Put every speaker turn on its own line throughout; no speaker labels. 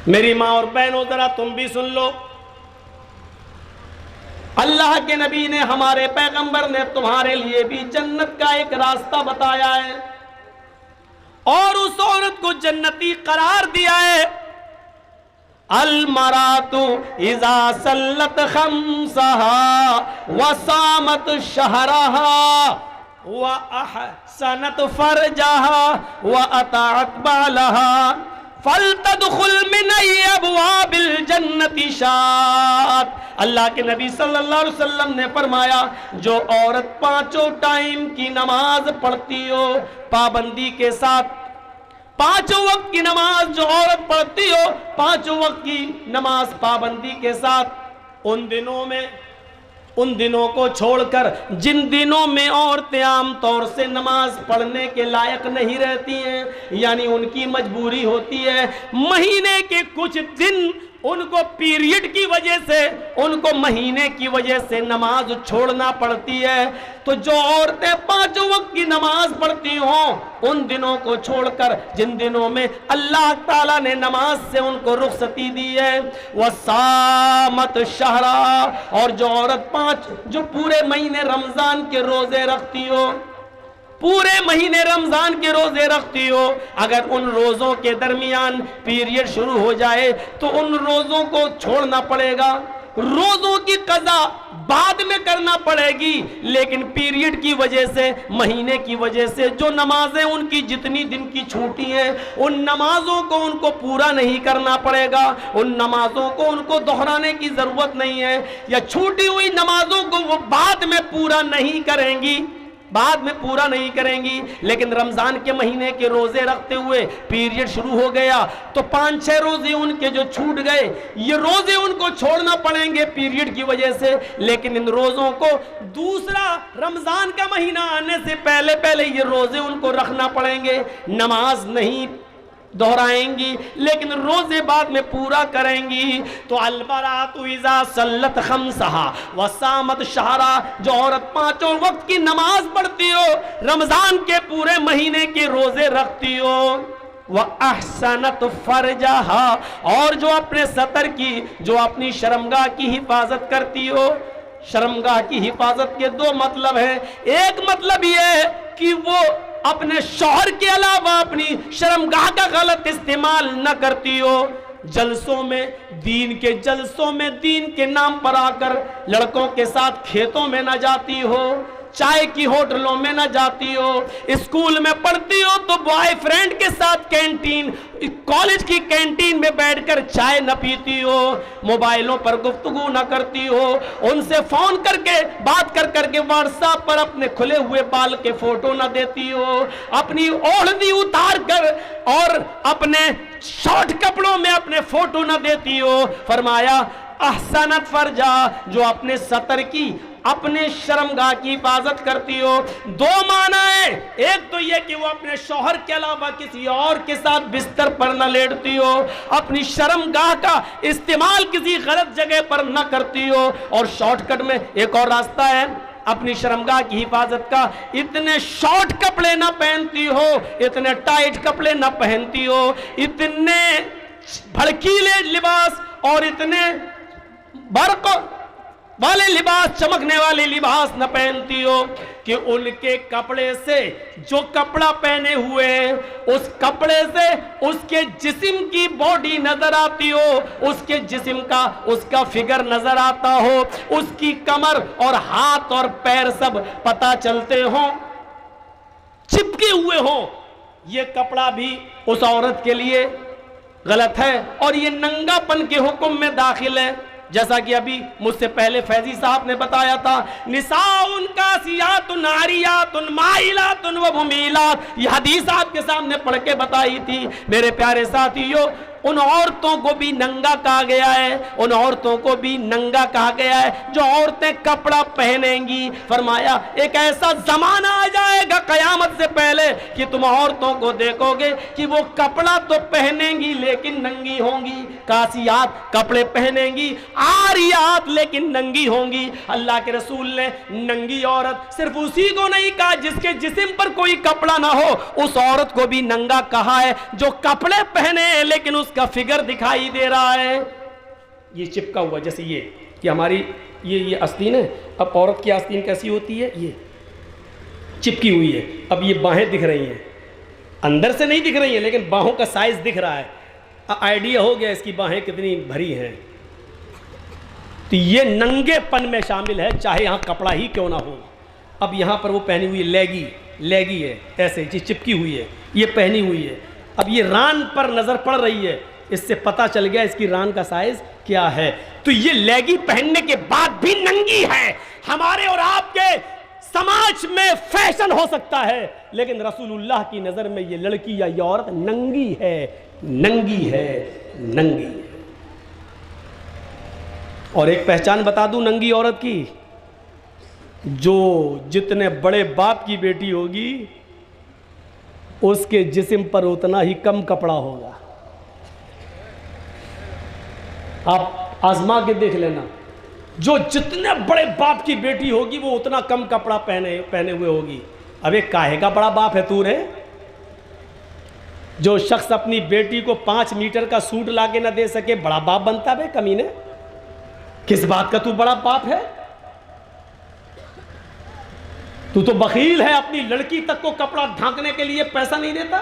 میری ماں اور بہنوں ذرا تم بھی سن لو، اللہ کے نبی نے، ہمارے پیغمبر نے تمہارے لیے بھی جنت کا ایک راستہ بتایا ہے اور اس عورت کو جنتی قرار دیا ہے۔ المرات اذا صلت خمسها وصامت شهرها واحسنت فرجها واطاعت بالها فلتدخل من ای ابواب الجنت شاءت۔ اللہ کے نبی صلی اللہ علیہ وسلم نے فرمایا، جو عورت پانچوں ٹائم کی نماز پڑھتی ہو پابندی کے ساتھ، پانچوں وقت کی نماز جو عورت پڑھتی ہو پانچوں وقت کی نماز پابندی کے ساتھ، ان دنوں کو چھوڑ کر جن دنوں میں عورتیں عام طور سے نماز پڑھنے کے لائق نہیں رہتی ہیں، یعنی ان کی مجبوری ہوتی ہے، مہینے کے کچھ دن ان کو پیریڈ کی وجہ سے، ان کو مہینے کی وجہ سے نماز چھوڑنا پڑتی ہے، تو جو عورتیں پانچوں وقت کی نماز پڑھتی ہوں ان دنوں کو چھوڑ کر جن دنوں میں اللہ تعالیٰ نے نماز سے ان کو رخصتی دی ہے، وَصَامَتْ شَهْرًا، اور جو عورت جو پورے مہینے رمضان کے روزے رکھتی ہو، پورے مہینے رمضان کے روزے رکھتی ہو، اگر ان روزوں کے درمیان پیریڈ شروع ہو جائے تو ان روزوں کو چھوڑنا پڑے گا، روزوں کی قضا بعد میں کرنا پڑے گی، لیکن پیریڈ کی وجہ سے، مہینے کی وجہ سے جو نمازیں ان کی جتنی دن کی چھوٹی ہیں ان نمازوں کو ان کو پورا نہیں کرنا پڑے گا، ان نمازوں کو ان کو دہرانے کی ضرورت نہیں ہے، یا چھوٹی ہوئی نمازوں کو وہ بعد میں پورا نہیں کریں گی، لیکن رمضان کے مہینے کے روزے رکھتے ہوئے پیریڈ شروع ہو گیا تو 5-6 روزے ان کے جو چھوٹ گئے، یہ روزے ان کو چھوڑنا پڑیں گے پیریڈ کی وجہ سے، لیکن ان روزوں کو دوسرا رمضان کا مہینہ آنے سے پہلے یہ روزے ان کو رکھنا پڑیں گے، نماز نہیں دہرائیں گی لیکن روزے بعد میں پورا کریں گی۔ تو البرات اذا صلت خمسہا وصامت شہرا، جو عورت پانچوں وقت کی نماز پڑھتی ہو، رمضان کے پورے مہینے کے روزے رکھتی ہو، وَأَحْسَنَتْ فَرْجَهَا، اور جو اپنے سطر کی، جو اپنی شرمگاہ کی حفاظت کرتی ہو۔ شرمگاہ کی حفاظت کے 2 مطلب ہیں، ایک مطلب یہ ہے کہ وہ اپنے شوہر کے علاوہ اپنی شرمگاہ کا غلط استعمال نہ کرتی ہو، جلسوں میں، دین کے جلسوں میں دین کے نام پر آ کر لڑکوں کے ساتھ کھیتوں میں نہ جاتی ہو، چائے کی ہوٹلوں میں نہ جاتی ہو، اسکول میں پڑھتی ہو تو بوائے فرینڈ کے ساتھ کینٹین، کالج کی کینٹین میں بیٹھ کر چائے نہ پیتی ہو، موبائلوں پر گفتگو نہ کرتی ہو، ان سے فون کر کے بات کر کے واٹس ایپ پر اپنے کھلے ہوئے بال کے فوٹو نہ دیتی ہو، اپنی اوڑھنی اتار کر اور اپنے شارٹ کپڑوں میں اپنے فوٹو نہ دیتی ہو۔ فرمایا احسنت فرجا، جو اپنے سطر کی، اپنے شرمگاہ کی حفاظت کرتی ہو۔ 2 معنی ہے، ایک تو یہ کہ وہ اپنے شوہر کے علاوہ کسی اور کے ساتھ بستر پر نہ لیٹتی ہو، اپنی شرمگاہ کا استعمال کسی غلط جگہ پر نہ کرتی ہو، اور شارٹ کٹ میں ایک اور راستہ ہے اپنی شرمگاہ کی حفاظت کا، اتنے شارٹ کپڑے نہ پہنتی ہو، اتنے ٹائٹ کپڑے نہ پہنتی ہو، اتنے بھڑکیلے لباس اور اتنے برق والے لباس، چمکنے والے لباس نہ پہنتی ہو کہ ان کے کپڑے سے، جو کپڑا پہنے ہوئے ہیں اس کپڑے سے اس کے جسم کی باڈی نظر آتی ہو، اس کے جسم کا، اس کا فگر نظر آتا ہو، اس کی کمر اور ہاتھ اور پیر سب پتہ چلتے ہوں، چپکے ہوئے ہوں، یہ کپڑا بھی اس عورت کے لیے غلط ہے اور یہ ننگا پن کے حکم میں داخل ہے، جیسا کہ ابھی مجھ سے پہلے فیضی صاحب نے بتایا تھا، نساء کاسیات عاریات مائلات و ممیلات، یہ حدیث آپ کے سامنے پڑھ کے بتائی تھی۔ میرے پیارے ساتھیو، ان عورتوں کو بھی ننگا کہا گیا ہے، ان عورتوں کو بھی ننگا کہا گیا ہے جو عورتیں کپڑا پہنیں گی۔ فرمایا ایک ایسا زمانہ آ جائے گا قیامت سے پہلے کہ تم عورتوں کو دیکھو گے کہ وہ کپڑا تو پہنیں گی لیکن ننگی ہوں گی، کاسیات کپڑے پہنیں گی، عاریات لیکن ننگی ہوں گی۔ اللہ کے رسول نے ننگی عورت صرف اسی کو نہیں کہا جس کے جسم پر کوئی کپڑا نہ ہو، اس عورت کو بھی ننگا کہا ہے جو کپڑے پہنے لیکن اس اس کا فگر دکھائی دے رہا ہے، یہ چپکا ہوا، جیسے یہ ہماری یہ آستین ہے. اب عورت کی آستین کیسی ہوتی ہے؟ یہ چپکی ہوئی ہے. اب یہ باہیں دکھ رہی ہیں، اندر سے نہیں دکھ رہی ہیں لیکن باہوں کا سائز دکھ رہا ہے. آئیڈیا ہو گیا اس کی باہیں کتنی بھری ہیں. تو یہ ننگے پن میں شامل ہے، چاہے یہاں کپڑا ہی کیوں نہ ہو. اب یہاں پر وہ پہنی ہوئی لیگی ہے، ایسے جی چپکی ہوئی ہے، یہ پہنی ہوئی ہے. اب یہ ران پر نظر پڑ رہی ہے، اس سے پتہ چل گیا اس کی ران کا سائز کیا ہے. تو یہ لیگی پہننے کے بعد بھی ننگی ہے. ہمارے اور آپ کے سماج میں فیشن ہو سکتا ہے لیکن رسول اللہ کی نظر میں یہ لڑکی یا یہ عورت ننگی ہے، ننگی ہے، ننگی ہے. اور ایک پہچان بتا دوں ننگی عورت کی، جو جتنے بڑے باپ کی بیٹی ہوگی اس کے جسم پر اتنا ہی کم کپڑا ہوگا. آپ آزما کے دیکھ لینا، جو جتنے بڑے باپ کی بیٹی ہوگی وہ اتنا کم کپڑا پہنے ہوئے ہوگی. اب ایک کاہے کا بڑا باپ ہے تو رے؟ جو شخص اپنی بیٹی کو 5 میٹر کا سوٹ لا کے نہ دے سکے بڑا باپ بنتا بے کمینے؟ کس بات کا تو بڑا باپ ہے؟ تو بخیل ہے، اپنی لڑکی تک کو کپڑا ڈھانکنے کے لیے پیسہ نہیں دیتا،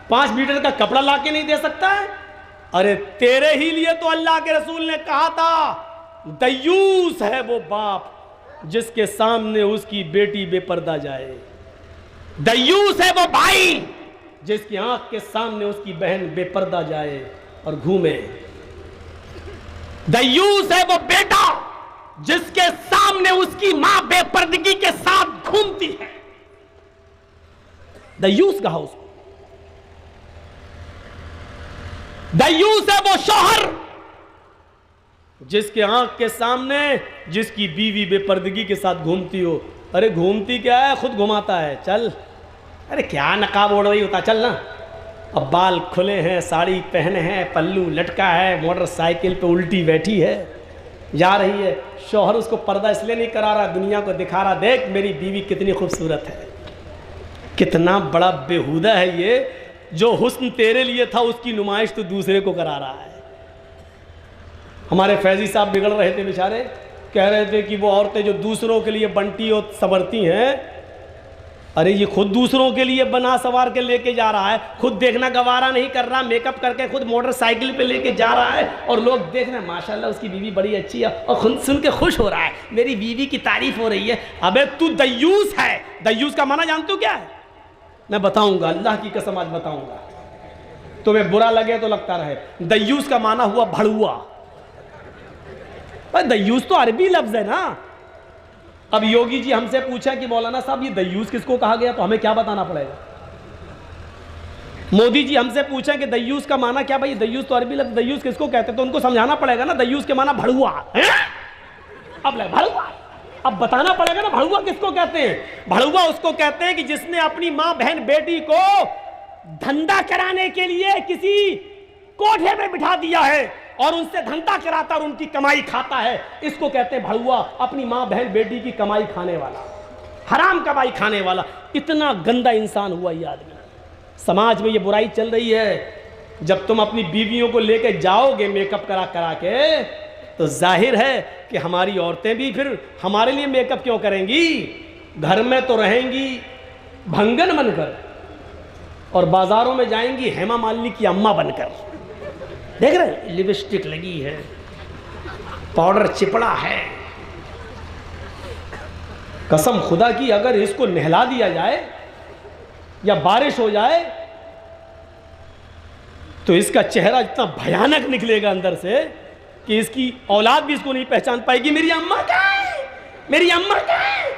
5 میٹر کا کپڑا لا کے نہیں دے سکتا ہے. ارے تیرے ہی لیے تو اللہ کے رسول نے کہا تھا دیوس ہے وہ باپ جس کے سامنے اس کی بیٹی بے پردہ جائے. دیوس ہے وہ بھائی جس کی آنکھ کے سامنے اس کی بہن بے پردہ جائے اور گھومے. دیوس ہے وہ بیٹا جس کے سامنے اس کی ماں بے پردگی کے ساتھ گھومتی ہے. دیوس کہا اس کو. دیوس ہے وہ شوہر جس کے آنکھ کے سامنے جس کی بیوی بے پردگی کے ساتھ گھومتی ہو. ارے گھومتی کیا ہے، خود گھماتا ہے. چل، ارے کیا نقاب اوڑھ رہی ہوتا، چل نا. اب بال کھلے ہیں، ساڑی پہنے ہیں، پلو لٹکا ہے، موٹر سائیکل پہ الٹی بیٹھی ہے، جا رہی ہے. شوہر اس کو پردہ اس لیے نہیں کرا رہا، دنیا کو دکھا رہا دیکھ میری بیوی کتنی خوبصورت ہے. کتنا بڑا بےہودہ ہے یہ، جو حسن تیرے لیے تھا اس کی نمائش تو دوسرے کو کرا رہا ہے. ہمارے فیضی صاحب بگڑ رہے تھے بیچارے، کہہ رہے تھے کہ وہ عورتیں جو دوسروں کے لیے بنتی اور سنورتی ہیں، ارے یہ خود دوسروں کے لیے بنا سوار کے لے کے جا رہا ہے، خود دیکھنا گوارا نہیں کر رہا، میک اپ کر کے خود موٹر سائیکل پہ لے کے جا رہا ہے اور لوگ دیکھ رہے ہیں ماشاءاللہ اس کی بیوی بڑی اچھی ہے اور خود سن کے خوش ہو رہا ہے، میری بیوی کی تعریف ہو رہی ہے. ابے تو دیوس ہے. دیوس کا معنی جانتے ہو کیا ہے؟ میں بتاؤں گا، اللہ کی قسم آج بتاؤں گا، تمہیں برا لگے تو لگتا رہے. دیوس کا معنی ہوا بھڑوا. دیوس تو عربی لفظ ہے نا. اب یوگی جی ہم سے پوچھا کہ مولانا صاحب یہ دیوس کس کو کہا گیا تو ہمیں کیا بتانا پڑے گا. مودی جی ہم سے پوچھا کہ دیوس کا معنی کیا، بھائی دیوس تو عربی لفظ، دیوس کس کو کہتے تو ان کو سمجھانا پڑے گا نا. دیوس کے معنی بھڑوا. اب بھڑوا اب بتانا پڑے گا نا بھڑوا کس کو کہتے ہیں. بھڑوا اس کو کہتے ہیں کہ جس نے اپنی ماں بہن بیٹی کو دھندا کرانے کے لیے کسی کوٹھے میں بٹھا دیا ہے اور ان سے دھندا کراتا اور ان کی کمائی کھاتا ہے. اس کو کہتے ہیں بھڑوا. اپنی ماں بہن بیٹی کی کمائی کھانے والا، حرام کمائی کھانے والا. اتنا گندا انسان ہوا یہ آدمی. سماج میں یہ برائی چل رہی ہے. جب تم اپنی بیویوں کو لے کے جاؤ گے میک اپ کرا کے تو ظاہر ہے کہ ہماری عورتیں بھی پھر ہمارے لیے میک اپ کیوں کریں گی. گھر میں تو رہیں گی بھنگن بن کر اور بازاروں میں جائیں گی ہیما مالنی کی اماں بن کر. دیکھ رہے لپسٹک لگی ہے، پاؤڈر چپڑا ہے. قسم خدا کی اگر اس کو نہلا دیا جائے یا بارش ہو جائے تو اس کا چہرہ اتنا بھیانک نکلے گا اندر سے کہ اس کی اولاد بھی اس کو نہیں پہچان پائے گی. میری اماں کہاں ہے، میری اماں کہاں ہے.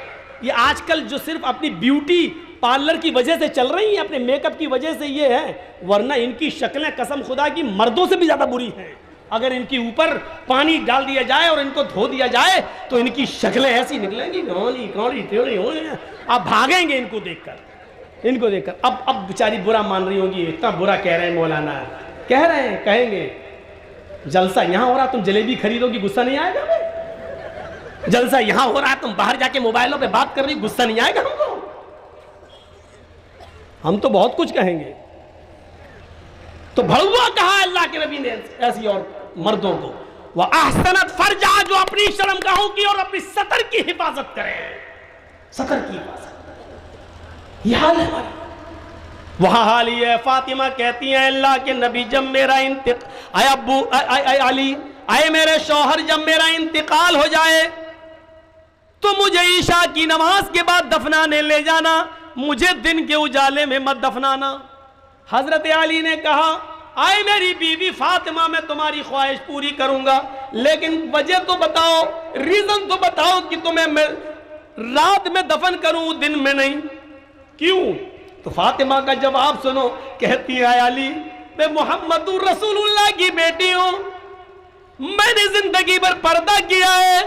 یہ آج کل جو صرف اپنی بیوٹی پارلر کی وجہ سے چل رہی ہیں، اپنے میک اپ کی وجہ سے یہ ہے، ورنہ ان کی شکلیں قسم خدا کی مردوں سے بھی زیادہ بری ہیں. اگر ان کے اوپر پانی ڈال دیا جائے اور ان کو دھو دیا جائے تو ان کی شکلیں ایسی نکلیں گی کونی ٹیڑھی ہو. آپ بھاگیں گے ان کو دیکھ کر. اب بیچاری برا مان رہی ہوں گی، اتنا برا کہہ رہے ہیں مولانا، کہہ رہے ہیں، کہیں گے جلسہ یہاں ہو رہا تم جلیبی خریدو گی غصہ نہیں آئے گا. جلسہ یہاں ہو رہا تم باہر جا کے موبائلوں پہ بات کر رہی غصہ نہیں آئے گا ہم کو. ہم تو بہت کچھ کہیں گے. تو بھڑوا کہا اللہ کے نبی نے ایسی اور مردوں کو، وَأَحْسَنَتْ فَرْجَهَا، جو اپنی شرمگاہوں کی اور اپنی سطر کی حفاظت کرے، سطر کی حفاظت. یہ حال ہے ہمارا. وہاں حال یہ ہے، فاطمہ کہتی ہیں اللہ کے نبی جب میرا اے ابو اے علی، اے میرے شوہر، جب میرا انتقال ہو جائے تو مجھے عشاء کی نماز کے بعد دفنانے لے جانا، مجھے دن کے اجالے میں مت دفنانا. حضرت علی نے کہا اے میری بیوی فاطمہ، میں تمہاری خواہش پوری کروں گا، لیکن وجہ تو بتاؤ، ریزن تو بتاؤ کہ تمہیں رات میں دفن کروں دن میں نہیں، کیوں؟ تو فاطمہ کا جواب سنو، کہتی ہے علی میں محمد رسول اللہ کی بیٹی ہوں، میں نے زندگی بھر پردہ کیا ہے،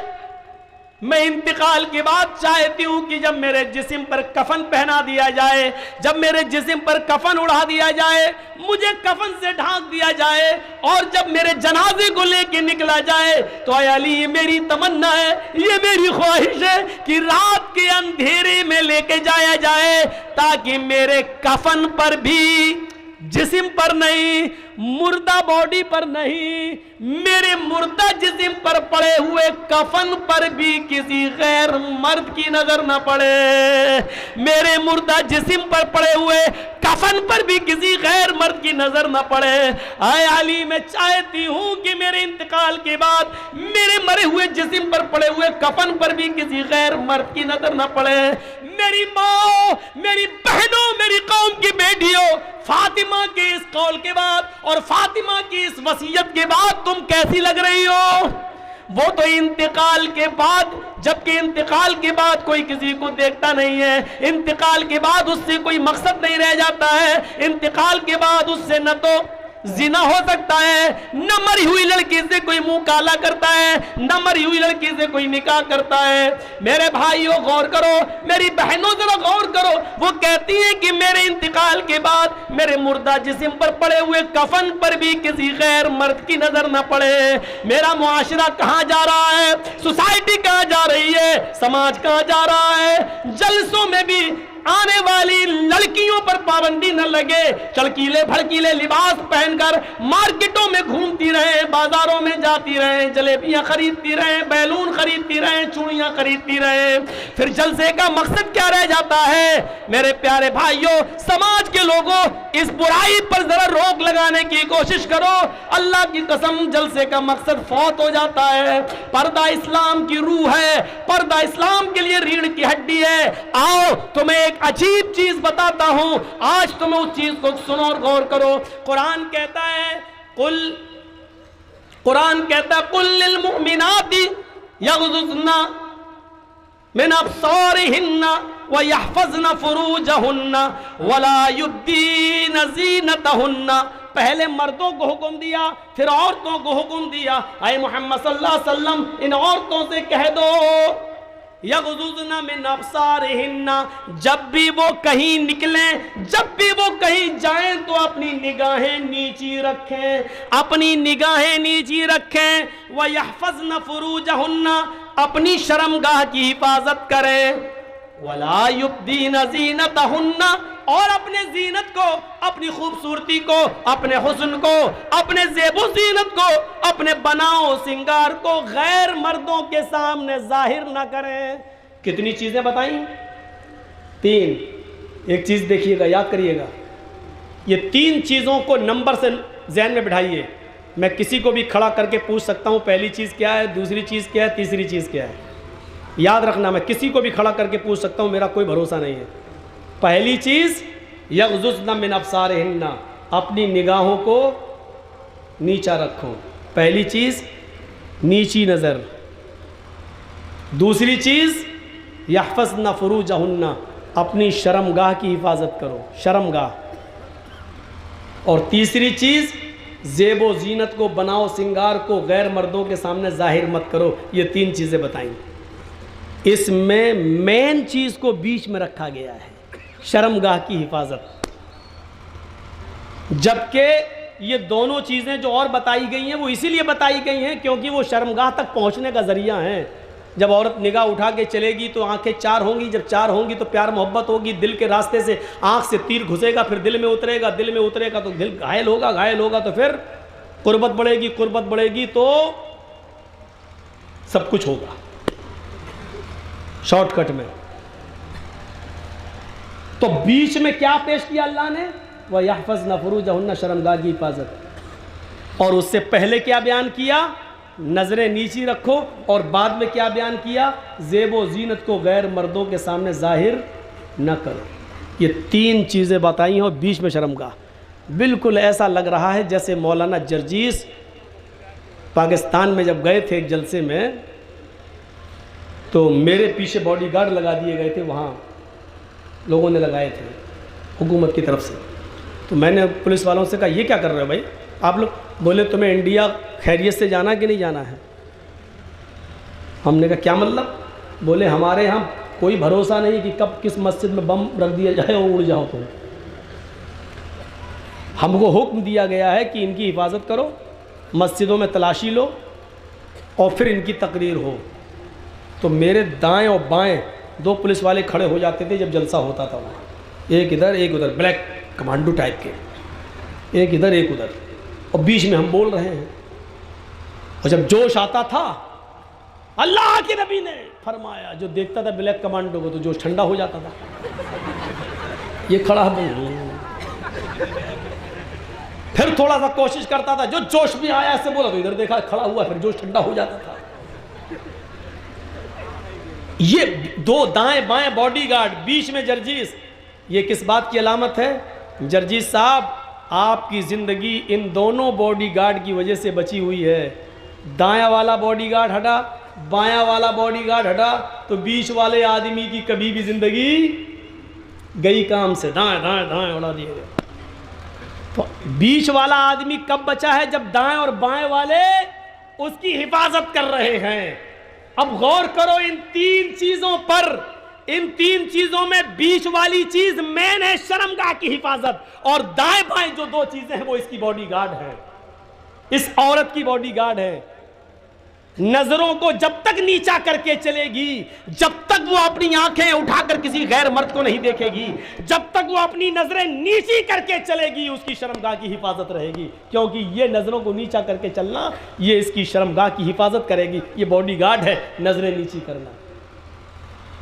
میں انتقال کے بعد چاہتی ہوں کہ جب میرے جسم پر کفن پہنا دیا جائے، جب میرے جسم پر کفن اڑا دیا جائے، مجھے کفن سے ڈھانک دیا جائے، اور جب میرے جنازے کو لے کے نکلا جائے تو اے علی یہ میری تمنا ہے، یہ میری خواہش ہے کہ رات کے اندھیرے میں لے کے جایا جائے، تاکہ میرے کفن پر بھی، جسم پر نہیں، مردہ باڈی پر نہیں، میرے مردہ جسم پر پڑے ہوئے کفن پر بھی کسی غیر مرد کی نظر نہ پڑے، میرے مردہ جسم پر پڑے ہوئے کفن پر بھی کسی غیر مرد کی نظر نہ پڑے. اے علی میں چاہتی ہوں کہ میرے انتقال کے بعد میرے مرے ہوئے جسم پر پڑے ہوئے کفن پر بھی کسی غیر مرد کی نظر نہ پڑے. میری ماں، میری بہنوں، میری قوم کی بیٹیوں، فاطمہ کے اس قول کے بعد اور فاطمہ کی اس وصیت کے بعد تم کیسی لگ رہی ہو؟ وہ تو انتقال کے بعد، جبکہ انتقال کے بعد کوئی کسی کو دیکھتا نہیں ہے، انتقال کے بعد اس سے کوئی مقصد نہیں رہ جاتا ہے، انتقال کے بعد اس سے نہ تو زنا ہو سکتا ہے، نہ مری ہوئی لڑکی سے کوئی منہ کالا کرتا ہے، نہ مری ہوئی لڑکی سے کوئی نکاح کرتا ہے. میرے بھائیوں غور کرو، میری بہنوں ذرا غور کرو، وہ کہتی ہیں کہ میرے انتقال کے بعد میرے مردہ جسم پر پڑے ہوئے کفن پر بھی کسی غیر مرد کی نظر نہ پڑے. میرا معاشرہ کہاں جا رہا ہے؟ سوسائٹی کہاں جا رہی ہے؟ سماج کہاں جا رہا ہے؟ جلسوں میں بھی آنے والی لڑکیوں پر پابندی نہ لگے، چڑکیلے بھڑکیلے لباس پہن کر مارکیٹوں میں گھومتی رہیں، بازاروں میں جاتی رہیں، جلیبیاں خریدتی رہیں، بیلون خریدتی رہیں، چوڑیاں خریدتی رہیں. پھر جلسے کا مقصد کیا رہ جاتا ہے؟ میرے پیارے بھائیوں، سماج کے لوگوں، اس برائی پر ذرا روک لگانے کی کوشش کرو. اللہ کی قسم جلسے کا مقصد فوت ہو جاتا ہے. پردہ اسلام کی روح ہے، پردہ اسلام کے لیے ریڑھ کی ہڈی ہے. آؤ تمہیں ایک عجیب چیز بتاتا ہوں، آج تمہیں اس چیز کو سنو اور غور کرو. قرآن کہتا ہے قل للمؤمنات یغضضن من ابصارهن ويحفظن فروجهن ولا يبدين زينتهن. پہلے مردوں کو حکم دیا، پھر عورتوں کو حکم دیا. اے محمد صلی اللہ علیہ وسلم ان عورتوں سے کہہ دو یغضضن من ابصارهن، جب بھی وہ کہیں نکلیں، جب بھی وہ کہیں جائیں تو اپنی نگاہیں نیچی رکھیں، اپنی نگاہیں نیچی رکھیں. وَيَحْفَظْنَ فُرُوجَهُنَّ، اپنی شرمگاہ کی حفاظت کریں. وَلَا يُبْدِينَ زِينَتَهُنَّ، اور اپنے زینت کو، اپنی خوبصورتی کو، اپنے حسن کو، اپنے زیب و زینت کو، اپنے بناؤ سنگار کو غیر مردوں کے سامنے ظاہر نہ کریں. کتنی چیزیں بتائیں؟ 3. ایک چیز دیکھیے گا، یاد کریے گا، یہ 3 چیزوں کو نمبر سے ذہن میں بٹھائیے. میں کسی کو بھی کھڑا کر کے پوچھ سکتا ہوں پہلی چیز کیا ہے، دوسری چیز کیا ہے، تیسری چیز کیا ہے. یاد رکھنا، میں کسی کو بھی کھڑا کر کے پوچھ سکتا ہوں، میرا کوئی بھروسہ نہیں ہے. پہلی چیز یغضضن من ابصارہن، اپنی نگاہوں کو نیچا رکھو. پہلی چیز نیچی نظر. دوسری چیز یحفظن فروجہن، اپنی شرمگاہ کی حفاظت کرو، شرمگاہ. اور تیسری چیز زیب و زینت کو، بناؤ سنگار کو غیر مردوں کے سامنے ظاہر مت کرو. یہ 3 چیزیں بتائیں. اس میں مین چیز کو بیچ میں رکھا گیا ہے، شرمگاہ کی حفاظت. جبکہ یہ دونوں چیزیں جو اور بتائی گئی ہیں وہ اسی لیے بتائی گئی ہیں کیونکہ وہ شرمگاہ تک پہنچنے کا ذریعہ ہیں. جب عورت نگاہ اٹھا کے چلے گی تو آنکھیں چار ہوں گی، جب چار ہوں گی تو پیار محبت ہوگی، دل کے راستے سے آنکھ سے تیر گھسے گا، پھر دل میں اترے گا، دل میں اترے گا تو دل گھائل ہوگا، گھائل ہوگا تو پھر قربت بڑھے گی، قربت بڑھے گی تو سب کچھ ہوگا شارٹ کٹ میں۔ تو بیچ میں کیا پیش کیا اللہ نے؟ وَيَحْفَظْنَ فُرُوجَهُنَّ، شرمگاہ کی حفاظت، اور اس سے پہلے کیا بیان کیا؟ نظریں نیچی رکھو، اور بعد میں کیا بیان کیا؟ زیب و زینت کو غیر مردوں کے سامنے ظاہر نہ کرو۔ یہ تین چیزیں بتائی ہیں، اور بیچ میں شرمگاہ۔ بالکل ایسا لگ رہا ہے جیسے مولانا جرجیس پاکستان میں جب گئے تھے ایک جلسے میں، تو میرے پیچھے باڈی گارڈ لگا دیے گئے تھے، وہاں لوگوں نے لگائے تھے حکومت کی طرف سے۔ تو میں نے پولیس والوں سے کہا یہ کیا کر رہے ہو بھائی آپ لوگ؟ بولے تمہیں انڈیا خیریت سے جانا کہ نہیں جانا ہے؟ ہم نے کہا کیا مطلب؟ بولے ہمارے ہاں کوئی بھروسہ نہیں کہ کب کس مسجد میں بم رکھ دیا جائے اور اڑ جاؤ تم۔ ہم کو حکم دیا گیا ہے کہ ان کی حفاظت کرو، مسجدوں میں تلاشی لو، اور پھر ان کی تقریر ہو۔ تو میرے دائیں اور بائیں دو پولیس والے کھڑے ہو جاتے تھے جب جلسہ ہوتا تھا وہاں، ایک ادھر ایک ادھر، بلیک کمانڈو ٹائپ کے، ایک ادھر ایک ادھر، اور بیچ میں ہم بول رہے ہیں۔ اور جب جوش آتا تھا، اللہ کے نبی نے فرمایا، جو دیکھتا تھا بلیک کمانڈو کو تو جوش ٹھنڈا ہو جاتا تھا، یہ کھڑا ہے، پھر تھوڑا سا کوشش کرتا تھا، جو جوش بھی آیا ایسے بولا تو ادھر دیکھا کھڑا ہوا، پھر جوش ٹھنڈا ہو جاتا تھا۔ یہ دو دائیں بائیں باڈی گارڈ، بیچ میں جرجیس، یہ کس بات کی علامت ہے؟ جرجیس صاحب آپ کی زندگی ان دونوں باڈی گارڈ کی وجہ سے بچی ہوئی ہے۔ دایاں والا باڈی گارڈ ہٹا، بایاں والا باڈی گارڈ ہٹا، تو بیچ والے آدمی کی کبھی بھی زندگی گئی کام سے، دائیں دائیں دائیں اڑا دیے گئے۔ تو بیچ والا آدمی کب بچا ہے؟ جب دائیں اور بائیں والے اس کی حفاظت کر رہے ہیں۔ اب غور کرو ان تین چیزوں پر، ان تین چیزوں میں بیچ والی چیز مین ہے شرمگاہ کی حفاظت، اور دائیں بائیں جو دو چیزیں ہیں وہ اس کی باڈی گارڈ ہے، اس عورت کی باڈی گارڈ ہے۔ نظروں کو جب تک نیچا کر کے چلے گی، جب تک وہ اپنی آنکھیں اٹھا کر کسی غیر مرد کو نہیں دیکھے گی، جب تک وہ اپنی نظریں نیچی کر کے چلے گی، اس کی شرمگاہ کی حفاظت رہے گی، کیونکہ یہ نظروں کو نیچا کر کے چلنا یہ اس کی شرمگاہ کی حفاظت کرے گی۔ یہ باڈی گارڈ ہے نظریں نیچی کرنا۔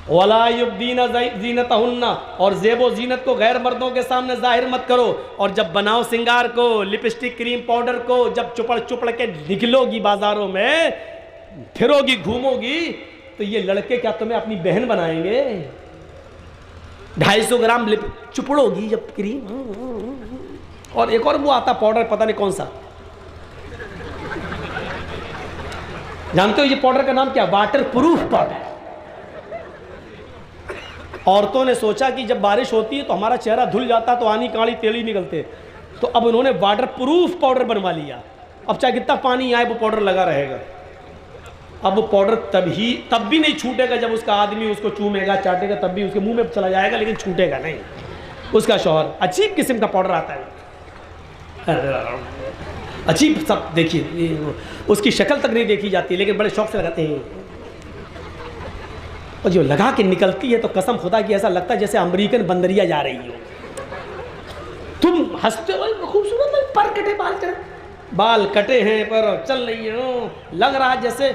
وَلَا يُبْدِينَ زِينَتَهُنَّ، اور زیب و زینت کو غیر مردوں کے سامنے ظاہر مت کرو۔ اور جب بناؤ سنگار کو، لپسٹک کریم پاؤڈر کو جب چپڑ کے نکلو گی بازاروں میں، پھرو گی گھومو گی، تو یہ لڑکے کیا تمہیں اپنی بہن بنائیں گے؟ 250 گرام چپڑو گی جب کریم، اور ایک اور وہ آتا پاؤڈر، پتہ نہیں کون سا، جانتے ہو یہ پاؤڈر کا نام کیا؟ Water proof powder. عورتوں نے سوچا کہ جب بارش ہوتی ہے تو ہمارا چہرہ دھل جاتا تو آنی کاڑی تیلی نکلتے، تو اب انہوں نے واٹر پروف پاؤڈر بنوا لیا۔ اب چاہے کتنا پانی آئے وہ پاؤڈر لگا رہے گا۔ اب وہ پاؤڈر تب بھی نہیں چھوٹے گا جب اس کا آدمی اس کو چومے گا، چاٹے گا، تب بھی اس کے منہ میں چلا جائے گا، لیکن چھوٹے گا نہیں۔ اس کا شوہر عجیب قسم کا پاؤڈر آتا ہے، عجیب سب، دیکھیے اس کی شکل تک نہیں دیکھی جاتی، لیکن بڑے شوق سے لگاتے ہیں، اور جو لگا کے نکلتی ہے تو قسم خدا کی ایسا لگتا ہے جیسے امریکن بندریا جا رہی ہو۔ تم ہنستے ہو، خوبصورت پر کٹے بال کٹے ہیں پر چل رہی ہو، لگ رہا جیسے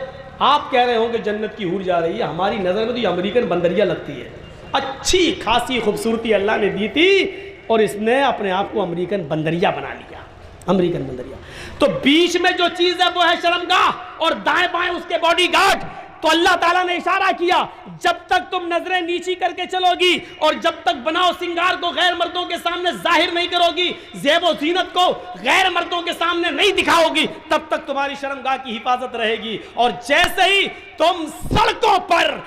آپ کہہ رہے ہوں کہ جنت کی حور جا رہی ہے، ہماری نظر میں تو یہ امریکن بندریا لگتی ہے۔ اچھی خاصی خوبصورتی اللہ نے دی تھی، اور اس نے اپنے آپ کو امریکن بندریا بنا لیا، امریکن بندریا۔ تو بیچ میں جو چیز ہے وہ ہے شرمگاہ، اور دائیں بائیں اس کے باڈی گارڈ۔ تو اللہ تعالیٰ نے اشارہ کیا، جب تک تم نظریں نیچی کر کے چلو گی، اور جب تک بناؤ سنگار کو غیر مردوں کے سامنے ظاہر نہیں کرو گی، زیب و زینت کو غیر مردوں کے سامنے نہیں دکھاؤ گی، تب تک تمہاری شرمگاہ کی حفاظت رہے گی۔ اور جیسے ہی تم سڑکوں پر،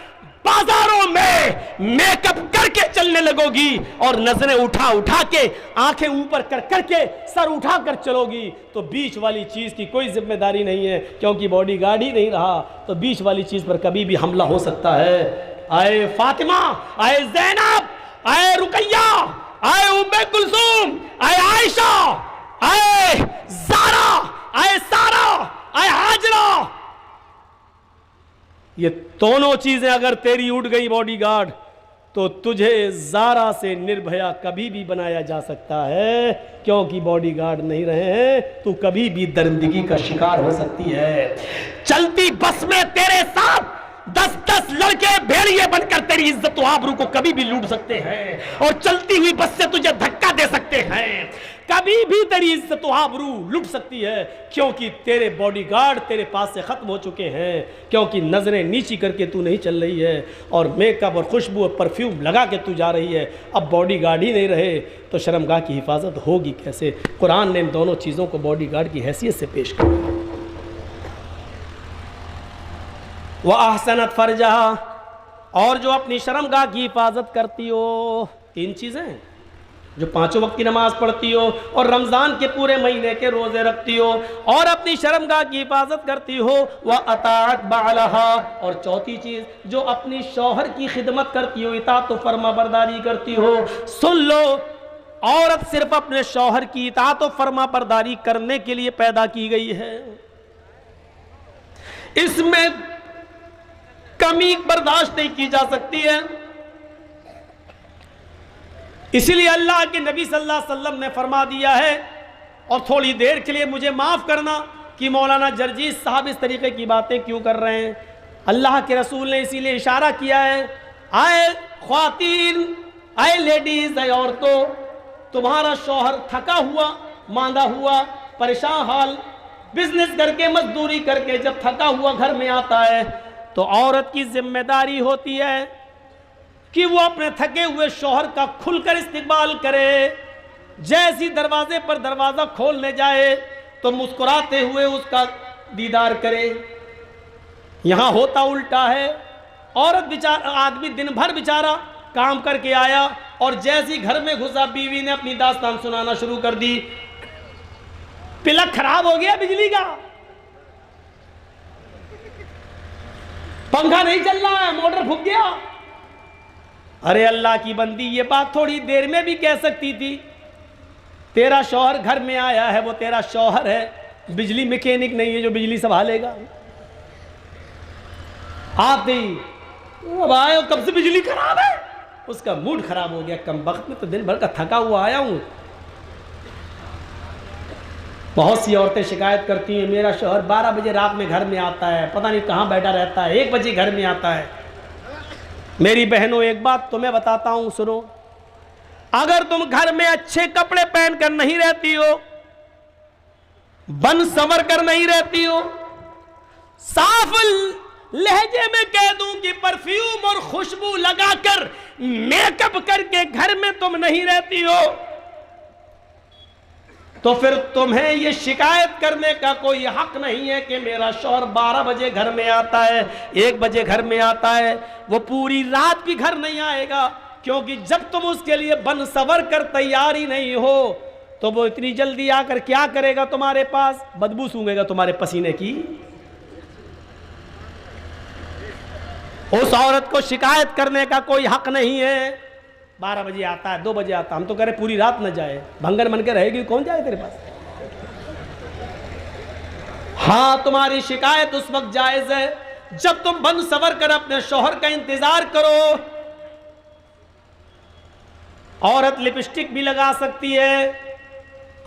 بازاروں میں میک اپ کر کے چلنے لگو گی، اور نظریں اٹھا کے، آنکھیں اوپر کر کے، سر اٹھا کر چلو گی، تو بیچ والی چیز کی کوئی ذمہ داری نہیں ہے، کیونکہ باڈی گارڈ ہی نہیں رہا، تو بیچ والی چیز پر کبھی بھی حملہ ہو سکتا ہے۔ اے فاطمہ، اے زینب، اے رقیہ، اے ام کلثوم، اے عائشہ، اے زارا، اے سارہ، اے ہاجرہ، یہ دونوں چیزیں اگر تیری اٹھ گئی باڈی گارڈ تو تجھے زارا سے نربھیا کبھی بھی بنایا جا سکتا ہے، کیونکہ باڈی گارڈ نہیں رہے ہیں تو کبھی بھی درندگی کا شکار ہو سکتی ہے۔ چلتی بس میں تیرے ساتھ 10 لڑکے بھیڑیے بن کر تیری عزت و آبرو کو کبھی بھی لوٹ سکتے ہیں، اور چلتی ہوئی بس سے تجھے دھکا دے سکتے ہیں، کبھی بھی تیری عزت و آبرو لوٹ سکتی ہے، کیونکہ تیرے باڈی گارڈ تیرے پاس سے ختم ہو چکے ہیں، کیونکہ نظریں نیچی کر کے تو نہیں چل رہی ہے، اور میک اپ اور خوشبو اور پرفیوم لگا کے تو جا رہی ہے۔ اب باڈی گارڈ ہی نہیں رہے تو شرمگاہ کی حفاظت ہوگی کیسے؟ قرآن نے ان دونوں چیزوں کو باڈی گارڈ کی حیثیت سے پیش کیا۔ وَأَحْسَنَتْ فَرْجَهَا، اور جو اپنی شرمگاہ کی حفاظت کرتی ہو، 3 چیزیں، جو 5 وقت کی نماز پڑھتی ہو اور رمضان کے پورے مہینے کے روزے رکھتی ہو اور اپنی شرمگاہ کی حفاظت کرتی ہو، وَأَطَاعَتْ بَعْلَهَا، اور چوتھی چیز جو اپنی شوہر کی خدمت کرتی ہو، اطاعت و فرما برداری کرتی ہو۔ سن لو، عورت صرف اپنے شوہر کی اطاعت و فرما برداری کرنے کے لیے پیدا کی گئی ہے، اس میں کمی برداشت نہیں کی جا سکتی ہے۔ اسی لیے اللہ کے نبی صلی اللہ علیہ وسلم نے فرما دیا ہے، اور تھوڑی دیر کے لیے مجھے معاف کرنا کہ مولانا جرجیس صاحب اس طریقے کی باتیں کیوں کر رہے ہیں، اللہ کے رسول نے اسی لیے اشارہ کیا ہے، اے خواتین، اے لیڈیز، اے عورتوں، تمہارا شوہر تھکا ہوا، ماندہ ہوا، پریشان حال، بزنس کر کے مزدوری کر کے جب تھکا ہوا گھر میں آتا ہے تو عورت کی ذمہ داری ہوتی ہے کہ وہ اپنے تھکے ہوئے شوہر کا کھل کر استقبال کرے، جیسی دروازے پر دروازہ کھولنے جائے تو مسکراتے ہوئے اس کا دیدار کرے۔ یہاں ہوتا الٹا ہے، عورت آدمی دن بھر بیچارہ کام کر کے آیا اور جیسی گھر میں گھسا بیوی نے اپنی داستان سنانا شروع کر دی، پلک خراب ہو گیا بجلی کا، پنکھا نہیں چل رہا ہے، موٹر پھک گیا۔ ارے اللہ کی بندی، یہ بات تھوڑی دیر میں بھی کہہ سکتی تھی، تیرا شوہر گھر میں آیا ہے، وہ تیرا شوہر ہے، بجلی میکینک نہیں ہے جو بجلی سنبھالے گا۔ آتے ہی اب آئے ہو، کب سے بجلی خراب ہے، اس کا موڈ خراب ہو گیا، کم وقت میں تو دن بھر کا تھکا ہوا آیا ہوں۔ بہت سی عورتیں شکایت کرتی ہیں، میرا شوہر 12 بجے رات میں گھر میں آتا ہے، پتہ نہیں کہاں بیٹھا رہتا ہے، 1 بجے گھر میں آتا ہے۔ میری بہنوں، ایک بات تمہیں بتاتا ہوں، سنو، اگر تم گھر میں اچھے کپڑے پہن کر نہیں رہتی ہو، بن سنور کر نہیں رہتی ہو، صاف لہجے میں کہہ دوں کہ پرفیوم اور خوشبو لگا کر میک اپ کر کے گھر میں تم نہیں رہتی ہو، تو پھر تمہیں یہ شکایت کرنے کا کوئی حق نہیں ہے کہ میرا شوہر 12 بجے گھر میں آتا ہے، 1 بجے گھر میں آتا ہے، وہ پوری رات بھی گھر نہیں آئے گا، کیونکہ جب تم اس کے لیے بن سنور کر تیار ہی نہیں ہو تو وہ اتنی جلدی آ کر کیا کرے گا تمہارے پاس؟ بدبو سونگے گا تمہارے پسینے کی۔ اس عورت کو شکایت کرنے کا کوئی حق نہیں ہے، 12 بجے آتا ہے، 2 بجے آتا ہے، ہم تو کہہ رہے پوری رات نہ جائے، بھنگر من کے رہے گی، کون جائے تیرے پاس؟ ہاں، تمہاری شکایت اس وقت جائز ہے جب تم بن سنور کر اپنے شوہر کا انتظار کرو۔ عورت لپسٹک بھی لگا سکتی ہے،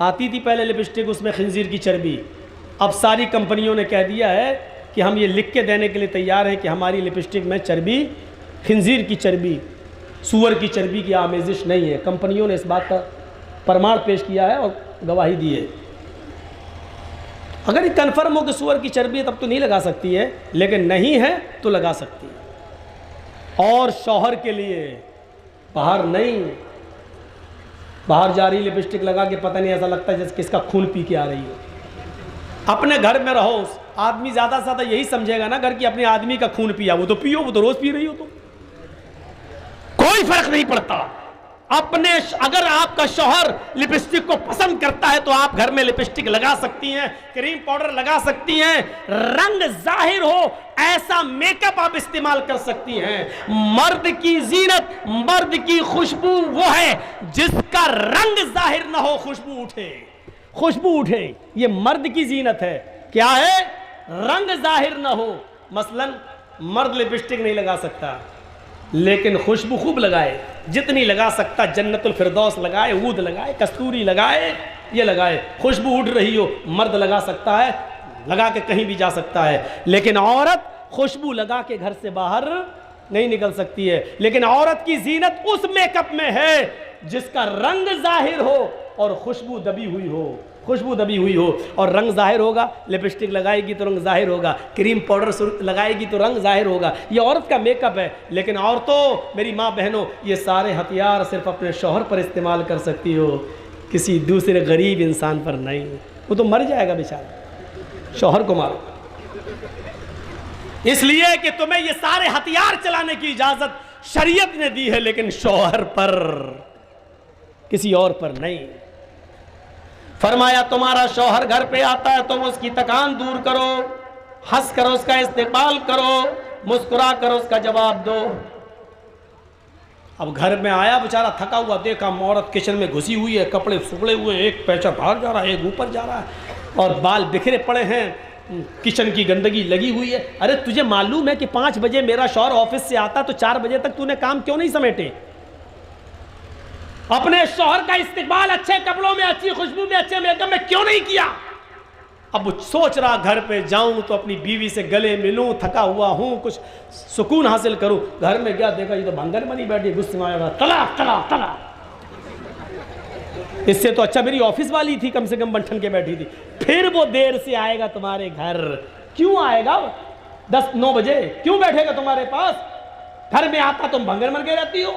آتی تھی پہلے لپسٹک، اس میں خنزیر کی چربی، اب ساری کمپنیوں نے کہہ دیا ہے کہ ہم یہ لکھ کے دینے کے لیے تیار ہیں کہ ہماری لپسٹک میں چربی، خنزیر کی چربی، سور کی چربی کی آمیزش نہیں ہے۔ کمپنیوں نے اس بات کا پرماڑ پیش کیا ہے اور گواہی دی ہے۔ اگر یہ کنفرم ہو کہ سور کی چربی ہے تب تو نہیں لگا سکتی ہے، لیکن نہیں ہے تو لگا سکتی ہے۔ اور شوہر کے لیے باہر نہیں، باہر جا رہی لپسٹک لگا کے پتہ نہیں، ایسا لگتا ہے جیسے کس کا خون پی کے آ رہی ہو۔ اپنے گھر میں رہو، آدمی زیادہ سے زیادہ یہی سمجھے گا نا گھر کی اپنے آدمی کا خون پیا، وہ تو پیو، وہ تو روز پی رہی ہو، تو کوئی فرق نہیں پڑتا۔ اپنے اگر آپ کا شوہر لپسٹک کو پسند کرتا ہے تو آپ گھر میں لپسٹک لگا سکتی ہیں، کریم پاؤڈر لگا سکتی ہیں، رنگ ظاہر ہو ایسا میک اپ آپ استعمال کر سکتی ہیں۔ مرد کی زینت، مرد کی خوشبو وہ ہے جس کا رنگ ظاہر نہ ہو، خوشبو اٹھے، خوشبو اٹھے، یہ مرد کی زینت ہے۔ کیا ہے؟ رنگ ظاہر نہ ہو۔ مثلا مرد لپسٹک نہیں لگا سکتا لیکن خوشبو خوب لگائے، جتنی لگا سکتا، جنت الفردوس لگائے، عود لگائے، کستوری لگائے، یہ لگائے، خوشبو اڑ رہی ہو، مرد لگا سکتا ہے، لگا کے کہیں بھی جا سکتا ہے، لیکن عورت خوشبو لگا کے گھر سے باہر نہیں نکل سکتی ہے۔ لیکن عورت کی زینت اس میک اپ میں ہے جس کا رنگ ظاہر ہو اور خوشبو دبی ہوئی ہو، خوشبو دبی ہوئی ہو، اور رنگ ظاہر ہوگا، لپسٹک لگائے گی تو رنگ ظاہر ہوگا، کریم پاؤڈر لگائے گی تو رنگ ظاہر ہوگا، یہ عورت کا میک اپ ہے۔ لیکن عورتوں، میری ماں بہنوں، یہ سارے ہتھیار صرف اپنے شوہر پر استعمال کر سکتی ہو، کسی دوسرے غریب انسان پر نہیں، وہ تو مر جائے گا بیچارہ، شوہر کو مارو۔ اس لیے کہ تمہیں یہ سارے ہتھیار چلانے کی اجازت شریعت نے دی ہے، لیکن شوہر پر، کسی اور پر نہیں۔ فرمایا تمہارا شوہر گھر پہ آتا ہے تم اس کی تکان دور کرو، ہنس کر اس کا استقبال کرو، مسکرا کر اس کا جواب دو۔ اب گھر میں آیا بیچارہ تھکا ہوا، دیکھا عورت کچن میں گھسی ہوئی ہے، کپڑے سکڑے ہوئے، ایک پیچھا باہر جا رہا ہے، ایک اوپر جا رہا ہے، اور بال بکھرے پڑے ہیں، کچن کی گندگی لگی ہوئی ہے۔ ارے تجھے معلوم ہے کہ 5 بجے میرا شوہر آفس سے آتا تو 4 بجے تک تو نے کام کیوں نہیں سمیٹے؟ اپنے شوہر کا استقبال اچھے کپڑوں میں، اچھی خوشبو میں، اچھے میک اپ میں کیوں نہیں کیا؟ اب سوچ رہا گھر پہ جاؤں تو اپنی بیوی سے گلے ملوں، تھکا ہوا ہوں، کچھ سکون حاصل کروں۔ گھر میں گیا، دیکھا یہ تو بھنگر بنی بیٹھی، غصے میں آیا، طلاق طلاق طلاق۔ اس سے تو اچھا میری آفس والی تھی، کم سے کم بنٹھن کے بیٹھی تھی۔ پھر وہ دیر سے آئے گا تمہارے گھر، کیوں آئے گا؟ 10-9 بجے کیوں بیٹھے گا تمہارے پاس؟ گھر میں آتا تم بھنگر بن کے رہتی ہو،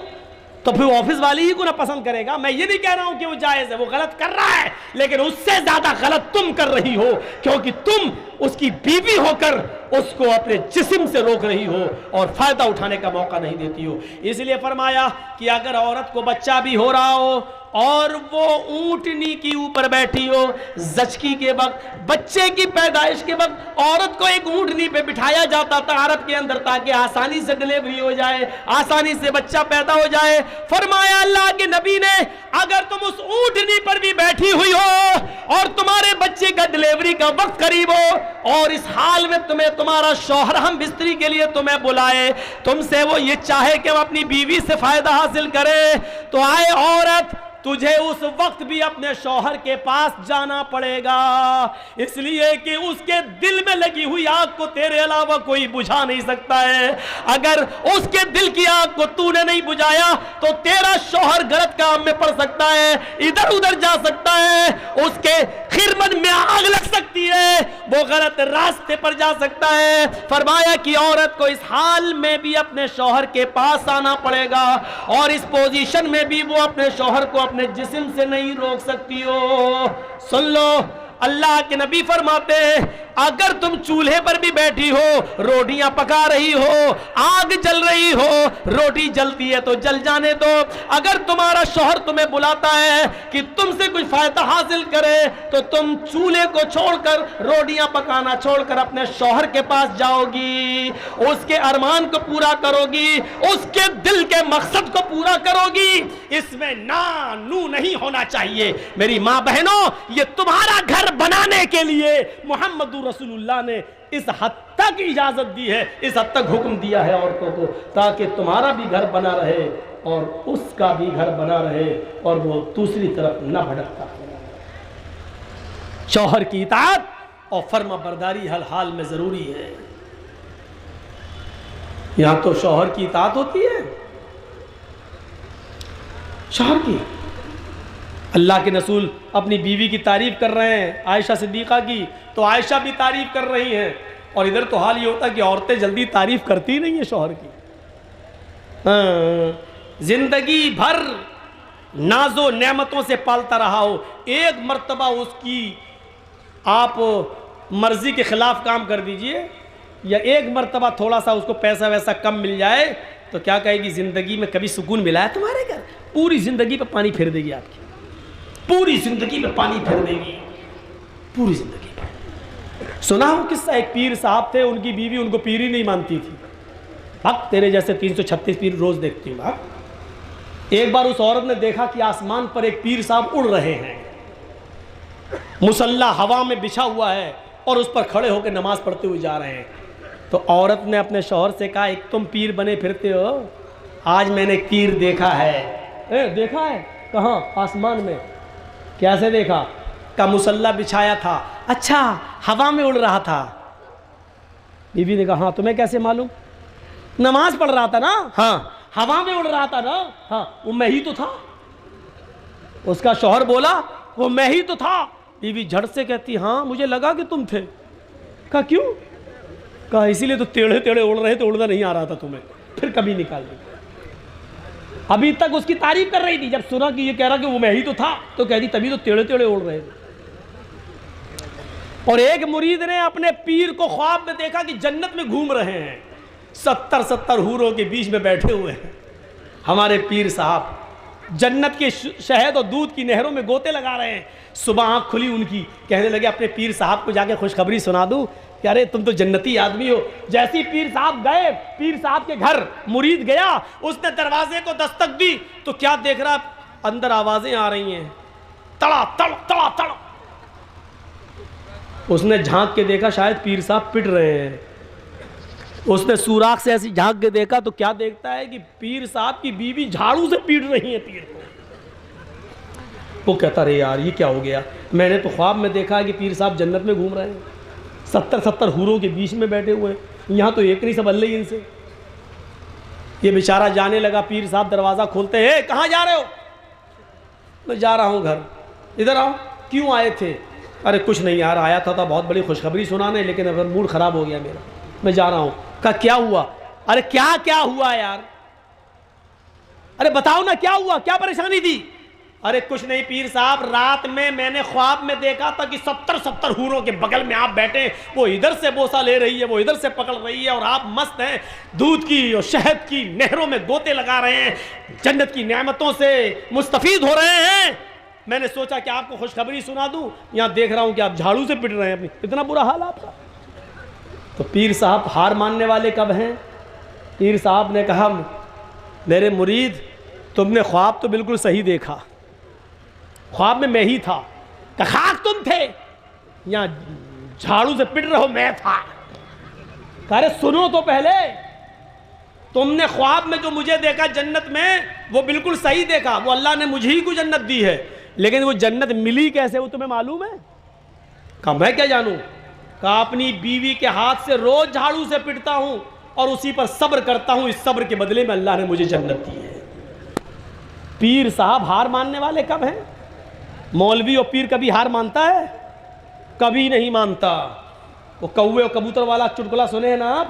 تو پھر آفس والی ہی کو نہ پسند کرے گا۔ میں یہ نہیں کہہ رہا ہوں کہ وہ جائز ہے، وہ غلط کر رہا ہے، لیکن اس سے زیادہ غلط تم کر رہی ہو، کیونکہ تم اس کی بیوی ہو کر اس کو اپنے جسم سے روک رہی ہو اور فائدہ اٹھانے کا موقع نہیں دیتی ہو۔ اس لیے فرمایا کہ اگر عورت کو بچہ بھی ہو رہا ہو اور وہ اونٹنی کی اوپر بیٹھی ہو، زچگی کے وقت، بچے کی پیدائش کے وقت عورت کو ایک اونٹنی پہ بٹھایا جاتا تھا عرب کے اندر، تاکہ آسانی سے ڈلیوری ہو جائے، آسانی سے بچہ پیدا ہو جائے۔ فرمایا اللہ کے نبی نے اگر تم اس اونٹنی پر بھی بیٹھی ہوئی ہو اور تمہارے بچے کا ڈلیوری کا وقت قریب ہو اور اس حال میں تمہارا شوہر ہم بستری کے لیے تمہیں بلائے، تم سے وہ یہ چاہے کہ وہ اپنی بیوی سے فائدہ حاصل کرے، تو آئے عورت، تجھے اس وقت بھی اپنے شوہر کے پاس جانا پڑے گا، اس لیے کہ اس کے دل میں لگی ہوئی آگ کو تیرے علاوہ کوئی بجھا نہیں سکتا ہے۔ اگر اس کے دل کی آگ کو تو نے نہیں بجھایا تو تیرا شوہر غلط کام میں پڑ سکتا ہے، ادھر ادھر جا سکتا ہے، اس کے خرمن میں آگ لگ سکتی ہے، وہ غلط راستے پر جا سکتا ہے۔ فرمایا کہ عورت کو اس حال میں بھی اپنے شوہر کے پاس آنا پڑے گا، اور اس پوزیشن میں بھی وہ اپنے شوہر کو اپنے جسم سے نہیں روک سکتی ہو۔ سن لو، اللہ کے نبی فرماتے ہیں اگر تم چولہے پر بھی بیٹھی ہو، روٹیاں پکا رہی ہو، آگ جل رہی ہو، روٹی جلتی ہے تو جل جانے دو، اگر تمہارا شوہر تمہیں بلاتا ہے کہ تم سے کچھ فائدہ حاصل کرے تو تم چولہے کو چھوڑ کر، روٹیاں پکانا چھوڑ کر اپنے شوہر کے پاس جاؤ گی، اس کے ارمان کو پورا کرو گی، اس کے دل کے مقصد کو پورا کرو گی۔ اس میں نو نہیں ہونا چاہیے۔ میری ماں بہنوں، یہ تمہارا گھر بنانے کے لیے محمد رسول اللہ نے اس حد تک اجازت دی ہے، اس حد تک حکم دیا ہے عورتوں کو، تاکہ تمہارا بھی گھر بنا رہے اور اس کا بھی گھر بنا رہے اور وہ دوسری طرف نہ بھٹکتا۔ شوہر کی اطاعت اور فرما برداری ہر حال میں ضروری ہے۔ یہاں تو شوہر کی اطاعت ہوتی ہے، شوہر کی۔ اللہ کے رسول اپنی بیوی کی تعریف کر رہے ہیں، عائشہ صدیقہ کی، تو عائشہ بھی تعریف کر رہی ہیں، اور ادھر تو حال یہ ہوتا ہے کہ عورتیں جلدی تعریف کرتی نہیں ہیں شوہر کی۔ زندگی بھر ناز و نعمتوں سے پالتا رہا ہو، ایک مرتبہ اس کی آپ مرضی کے خلاف کام کر دیجئے، یا ایک مرتبہ تھوڑا سا اس کو پیسہ ویسا کم مل جائے تو کیا کہے گی، زندگی میں کبھی سکون ملا ہے تمہارے گھر؟ پوری زندگی پہ پانی پھیر دے گی، آپ کی پوری زندگی پہ پانی پھیر دے گی، پوری زندگی پہ۔ سنا ہو قصہ، ایک پیر صاحب تھے، ان کی بیوی ان کو پیر ہی نہیں مانتی تھی، حق تیرے جیسے 336 پیر روز دیکھتی ہوں۔ ایک بار اس عورت نے دیکھا کہ آسمان پر ایک پیر صاحب اڑ رہے ہیں، مسلح ہوا میں بچھا ہوا ہے اور اس پر کھڑے ہو کے نماز پڑھتے ہوئے جا رہے ہیں۔ تو عورت نے اپنے شوہر سے کہا ایک تم پیر بنے پھرتے ہو، آج میں نے پیر دیکھا ہے۔ دیکھا ہے کہاں؟ آسمان میں۔ کیسے دیکھا؟ کا مصلی بچھایا تھا۔ اچھا ہوا میں اڑ رہا تھا۔ بیوی نے کہا ہاں تمہیں کیسے معلوم؟ نماز پڑھ رہا تھا نا؟ ہاں ہوا میں اڑ رہا تھا نا؟ ہاں وہ میں ہی تو تھا۔ اس کا شوہر بولا وہ میں ہی تو تھا۔ بیوی جھٹ سے کہتی ہاں مجھے لگا کہ تم تھے۔ کہا کیوں؟ کہا اسی لیے تو ٹیڑھے ٹیڑھے اڑ رہے تھے، اڑنا نہیں آ رہا تھا تمہیں، پھر کبھی نکال دی۔ ابھی تک اس کی تعریف کر رہی تھی، جب سنا کہ یہ کہہ رہا کہ وہ میں ہی تو تھا تو کہہ دی تبھی تو ٹیڑھے ٹیڑھے اڑ رہے تھے۔ اور ایک مرید نے اپنے پیر کو خواب میں دیکھا کہ جنت میں گھوم رہے ہیں، 70 حوروں کے بیچ میں بیٹھے ہوئے ہیں۔ ہمارے پیر صاحب جنت کے شہد اور دودھ کی نہروں میں گوتے لگا رہے ہیں۔ صبح آنکھ کھلی ان کی، کہنے لگے اپنے پیر صاحب کو جا کے خوشخبری سنا دوں کہ ارے تم تو جنتی آدمی ہو۔ جیسی پیر صاحب گئے، پیر صاحب کے گھر مرید گیا، اس نے دروازے کو دستک دی تو کیا دیکھ رہا؟ اندر آوازیں آ رہی ہیں، تڑا تڑ تڑا تڑ۔ اس نے جھانک کے دیکھا شاید پیر صاحب پٹ رہے ہیں۔ اس نے سوراخ سے ایسی جھانک کے دیکھا تو کیا دیکھتا ہے کہ پیر صاحب کی بیوی جھاڑو سے پیٹ رہی ہیں پیر کو۔ وہ کہتا رہے یار یہ کیا ہو گیا؟ میں نے تو خواب میں دیکھا کہ پیر صاحب جنت میں گھوم رہے ہیں، 70 حوروں کے بیچ میں بیٹھے ہوئے ہیں، یہاں تو ایک نہیں سب اللہ ہی ان سے۔ یہ بیچارہ جانے لگا، پیر صاحب دروازہ کھولتے ہیں، کہاں جا رہے ہو؟ میں جا رہا ہوں گھر۔ ادھر آؤ۔ کیوں آئے تھے؟ ارے کچھ نہیں یار، آیا تھا بہت بڑی خوشخبری سنانے، لیکن اگر موڈ خراب ہو گیا میرا، میں جا رہا ہوں۔ کہا کیا ہوا؟ ارے کیا ہوا یار؟ ارے بتاؤ نا کیا ہوا، کیا پریشانی تھی؟ ارے کچھ نہیں پیر صاحب، رات میں نے خواب میں دیکھا تھا کہ 70 حوروں کے بغل میں آپ بیٹھے، وہ ادھر سے بوسہ لے رہی ہے، وہ ادھر سے پکڑ رہی ہے، اور آپ مست ہیں، دودھ کی اور شہد کی نہروں میں گوتے لگا رہے ہیں، جنت کی نعمتوں سے مستفید ہو رہے ہیں۔ میں نے سوچا کہ آپ کو خوشخبری سنا دوں، یہاں دیکھ رہا ہوں کہ آپ جھاڑو سے پٹ رہے ہیں، اپنی اتنا برا حال آپ کا۔ تو پیر صاحب ہار ماننے والے کب ہیں؟ پیر صاحب نے کہا میرے مرید تم نے خواب تو بالکل صحیح دیکھا، خواب میں ہی تھا۔ کہ خاک تم تھے، یہاں جھاڑو سے پٹ رہو میں تھا۔ ارے سنو تو پہلے، تم نے خواب میں جو مجھے دیکھا جنت میں وہ بالکل صحیح دیکھا، وہ اللہ نے مجھے ہی کو جنت دی ہے، لیکن وہ جنت ملی کیسے وہ تمہیں معلوم ہے؟ کہا میں کیا جانوں؟ کہا اپنی بیوی کے ہاتھ سے روز جھاڑو سے پٹتا ہوں اور اسی پر صبر کرتا ہوں، اس صبر کے بدلے میں اللہ نے مجھے جنت دی ہے۔ پیر صاحب ہار ماننے والے کب ہیں؟ مولوی اور پیر کبھی ہار مانتا ہے؟ کبھی نہیں مانتا۔ وہ کوے اور کبوتر والا چٹکلا سنے ہیں نا آپ؟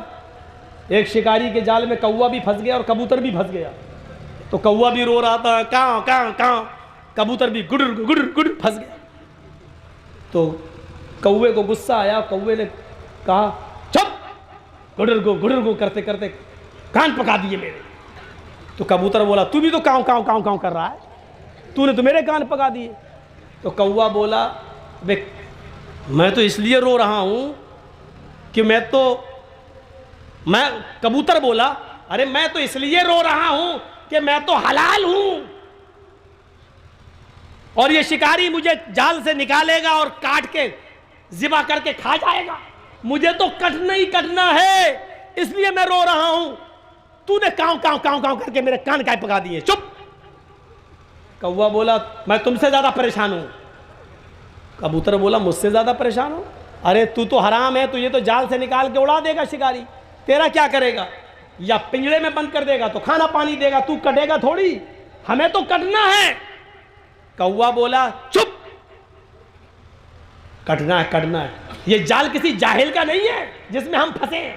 ایک شکاری کے جال میں کوا بھی پھنس گیا اور کبوتر بھی پھنس گیا، تو کوا بھی رو رہا تھا کاؤں کاؤں کاؤں، کبوتر بھی گڈر گڈر گڈر پھنس گیا۔ تو کوے کو غصہ آیا، کوے نے کہا چپ، گڈر گو کرتے کرتے کان پکا دیے میرے۔ تو کبوتر بولا تو بھی تو کاؤں کاؤں کاؤں کاؤں کر رہا ہے، تو نے تو میرے کان پکا دیے۔ تو کوا بولا میں تو اس لیے رو رہا ہوں کہ کبوتر بولا ارے میں تو اس لیے رو رہا ہوں کہ میں تو حلال ہوں، اور یہ شکاری مجھے جال سے نکالے گا اور کاٹ کے ذبح کر کے کھا جائے گا، مجھے تو کٹنا ہی کٹنا ہے، اس لیے میں رو رہا ہوں۔ تو نے کاؤں کاؤں کاؤں کاؤں کر کے میرے کان کائے پکا دیے، چپ۔ کوا بولا میں تم سے زیادہ پریشان ہوں۔ کبوتر بولا مجھ سے زیادہ پریشان ہوں؟ ارے تو حرام ہے، تو یہ تو جال سے نکال کے اڑا دے گا شکاری، تیرا کیا کرے گا؟ یا پنجرے میں بند کر دے گا تو کھانا پانی دے گا، تو کٹے گا تھوڑی، ہمیں تو کٹنا ہے۔ کوا بولا چپ، کٹنا ہے۔ یہ جال کسی جاہل کا نہیں ہے جس میں ہم پھنسے ہیں،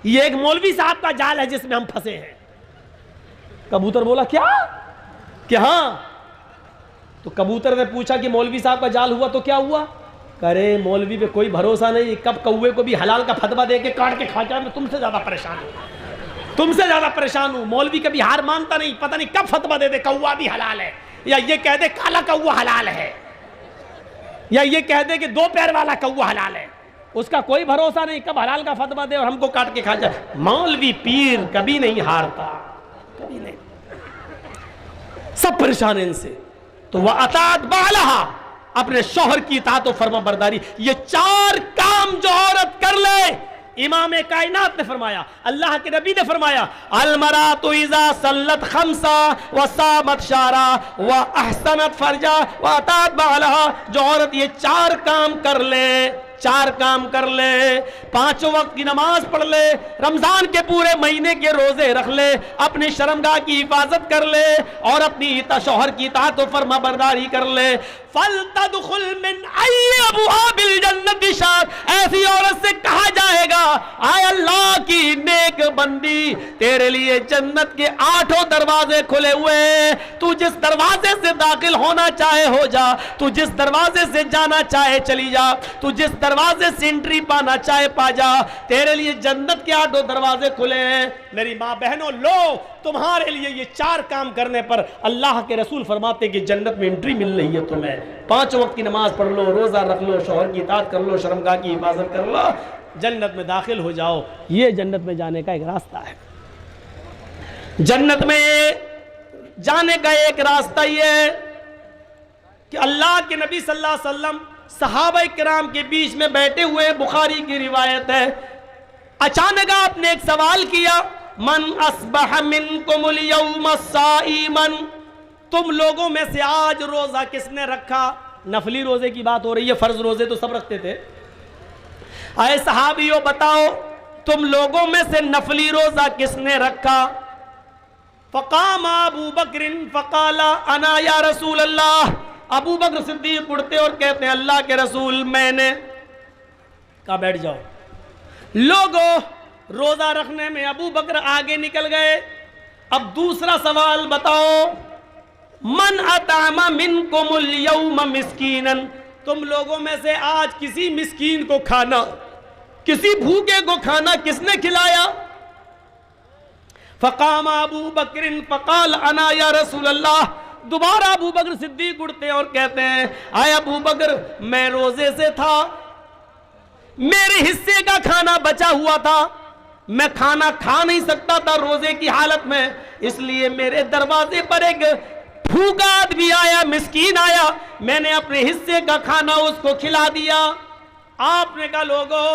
یہ ایک مولوی صاحب کا جال ہے جس میں ہم پھنسے ہیں۔ کبوتر بولا کیا کہ ہاں؟ تو کبوتر نے پوچھا کہ مولوی صاحب کا جال ہوا تو کیا ہوا؟ کرے مولوی پہ کوئی بھروسہ نہیں، کب کوے کو بھی حلال کا فتویٰ دے کے کاٹ کے کھا جائے، میں تم سے زیادہ پریشان ہوں، مولوی کبھی ہار مانتا نہیں، پتہ نہیں کب فتویٰ دے دے کوا بھی حلال ہے، یا یہ کہہ دے کالا کوا حلال ہے، یا یہ کہہ دے کہ 2 پیر والا کوا حلال ہے، اس کا کوئی بھروسہ نہیں، کب حلال کا فتویٰ دے اور ہم کو کاٹ کے کھا جائے۔ مولوی پیر کبھی نہیں ہارتا، کبھی نہیں، سب پریشان ہیں ان سے۔ تو وَأَطَاعَتْ بَعْلَهَا، اپنے شوہر کی اطاعت و فرما برداری، یہ 4 کام جو عورت کر لے امام کائنات نے فرمایا، اللہ کے نبی نے فرمایا المرأۃ اذا صلت خمسا وصامت شہرا واحسنت فرجا واتات بعلہا، جو عورت یہ 4 کام کر لے، 4 کام کر لے، 5 وقت کی نماز پڑھ لے، رمضان کے پورے مہینے کے روزے رکھ لے، اپنی شرمگاہ کی حفاظت کر لے اور اپنی شوہر کی اطاعت و فرما برداری کر لے، فَلْتَدْخُلْ مِنْ أَيِّ أَبْوَابِ الْجَنَّةِ شَاءَتْ، ایسی عورت سے کہا جائے گا آئے اللہ کی نیک بندی، تیرے لیے جنت کے 8 دروازے کھلے ہوئے، تو جس دروازے سے داخل ہونا چاہے ہو جا، تو جس دروازے سے جانا چاہے چلی جا، تو جس دروازے سے انٹری پانا چاہے پا جا، تیرے لیے جنت کے 8 دروازے کھلے ہیں۔ میری ماں بہنوں، لو تمہارے لیے یہ 4 کام کرنے پر اللہ کے رسول فرماتے ہیں کہ جنت میں انٹری مل رہی ہے تمہیں۔ 5 وقت کی نماز پڑھ لو، روزہ رکھ لو، شوہر کی اطاعت کر لو، شرمگاہ کی حفاظت کر لو، جنت میں داخل ہو جاؤ۔ یہ جنت میں جانے کا ایک راستہ ہے۔ جنت میں جانے کا ایک راستہ یہ ہے کہ اللہ کے نبی صلی اللہ علیہ وسلم صحابہ کرام کے بیچ میں بیٹھے ہوئے، بخاری کی روایت ہے، اچانک آپ نے ایک سوال کیا، من اصبح منکم اليوم صائما، تم لوگوں میں سے آج روزہ کس نے رکھا؟ نفلی روزے کی بات ہو رہی ہے، فرض روزے تو سب رکھتے تھے۔ اے صحابیوں بتاؤ تم لوگوں میں سے نفلی روزہ کس نے رکھا؟ فقام ابو بکر فقال انا یا رسول اللہ، ابو بکر صدیق اٹھتے اور کہتے ہیں اللہ کے رسول میں نے۔ کہا بیٹھ جاؤ۔ لوگوں روزہ رکھنے میں ابو بکر آگے نکل گئے۔ اب دوسرا سوال بتاؤ، من اطعم منکم اليوم مسکینا، تم لوگوں میں سے آج کسی مسکین کو کھانا، کسی بھوکے کو کھانا کس نے کھلایا؟ فقام ابو بکر فقال انا یا رسول اللہ، دوبارہ ابو بکر صدیق اٹھتے اور کہتے ہیں اے ابو بکر میں روزے سے تھا، میرے حصے کا کھانا بچا ہوا تھا، میں کھانا کھا نہیں سکتا تھا روزے کی حالت میں، اس لیے میرے دروازے پر ایک بھوکا آدمی آیا، مسکین آیا، میں نے اپنے حصے کا کھانا اس کو کھلا دیا۔ آپ نے کہا لوگو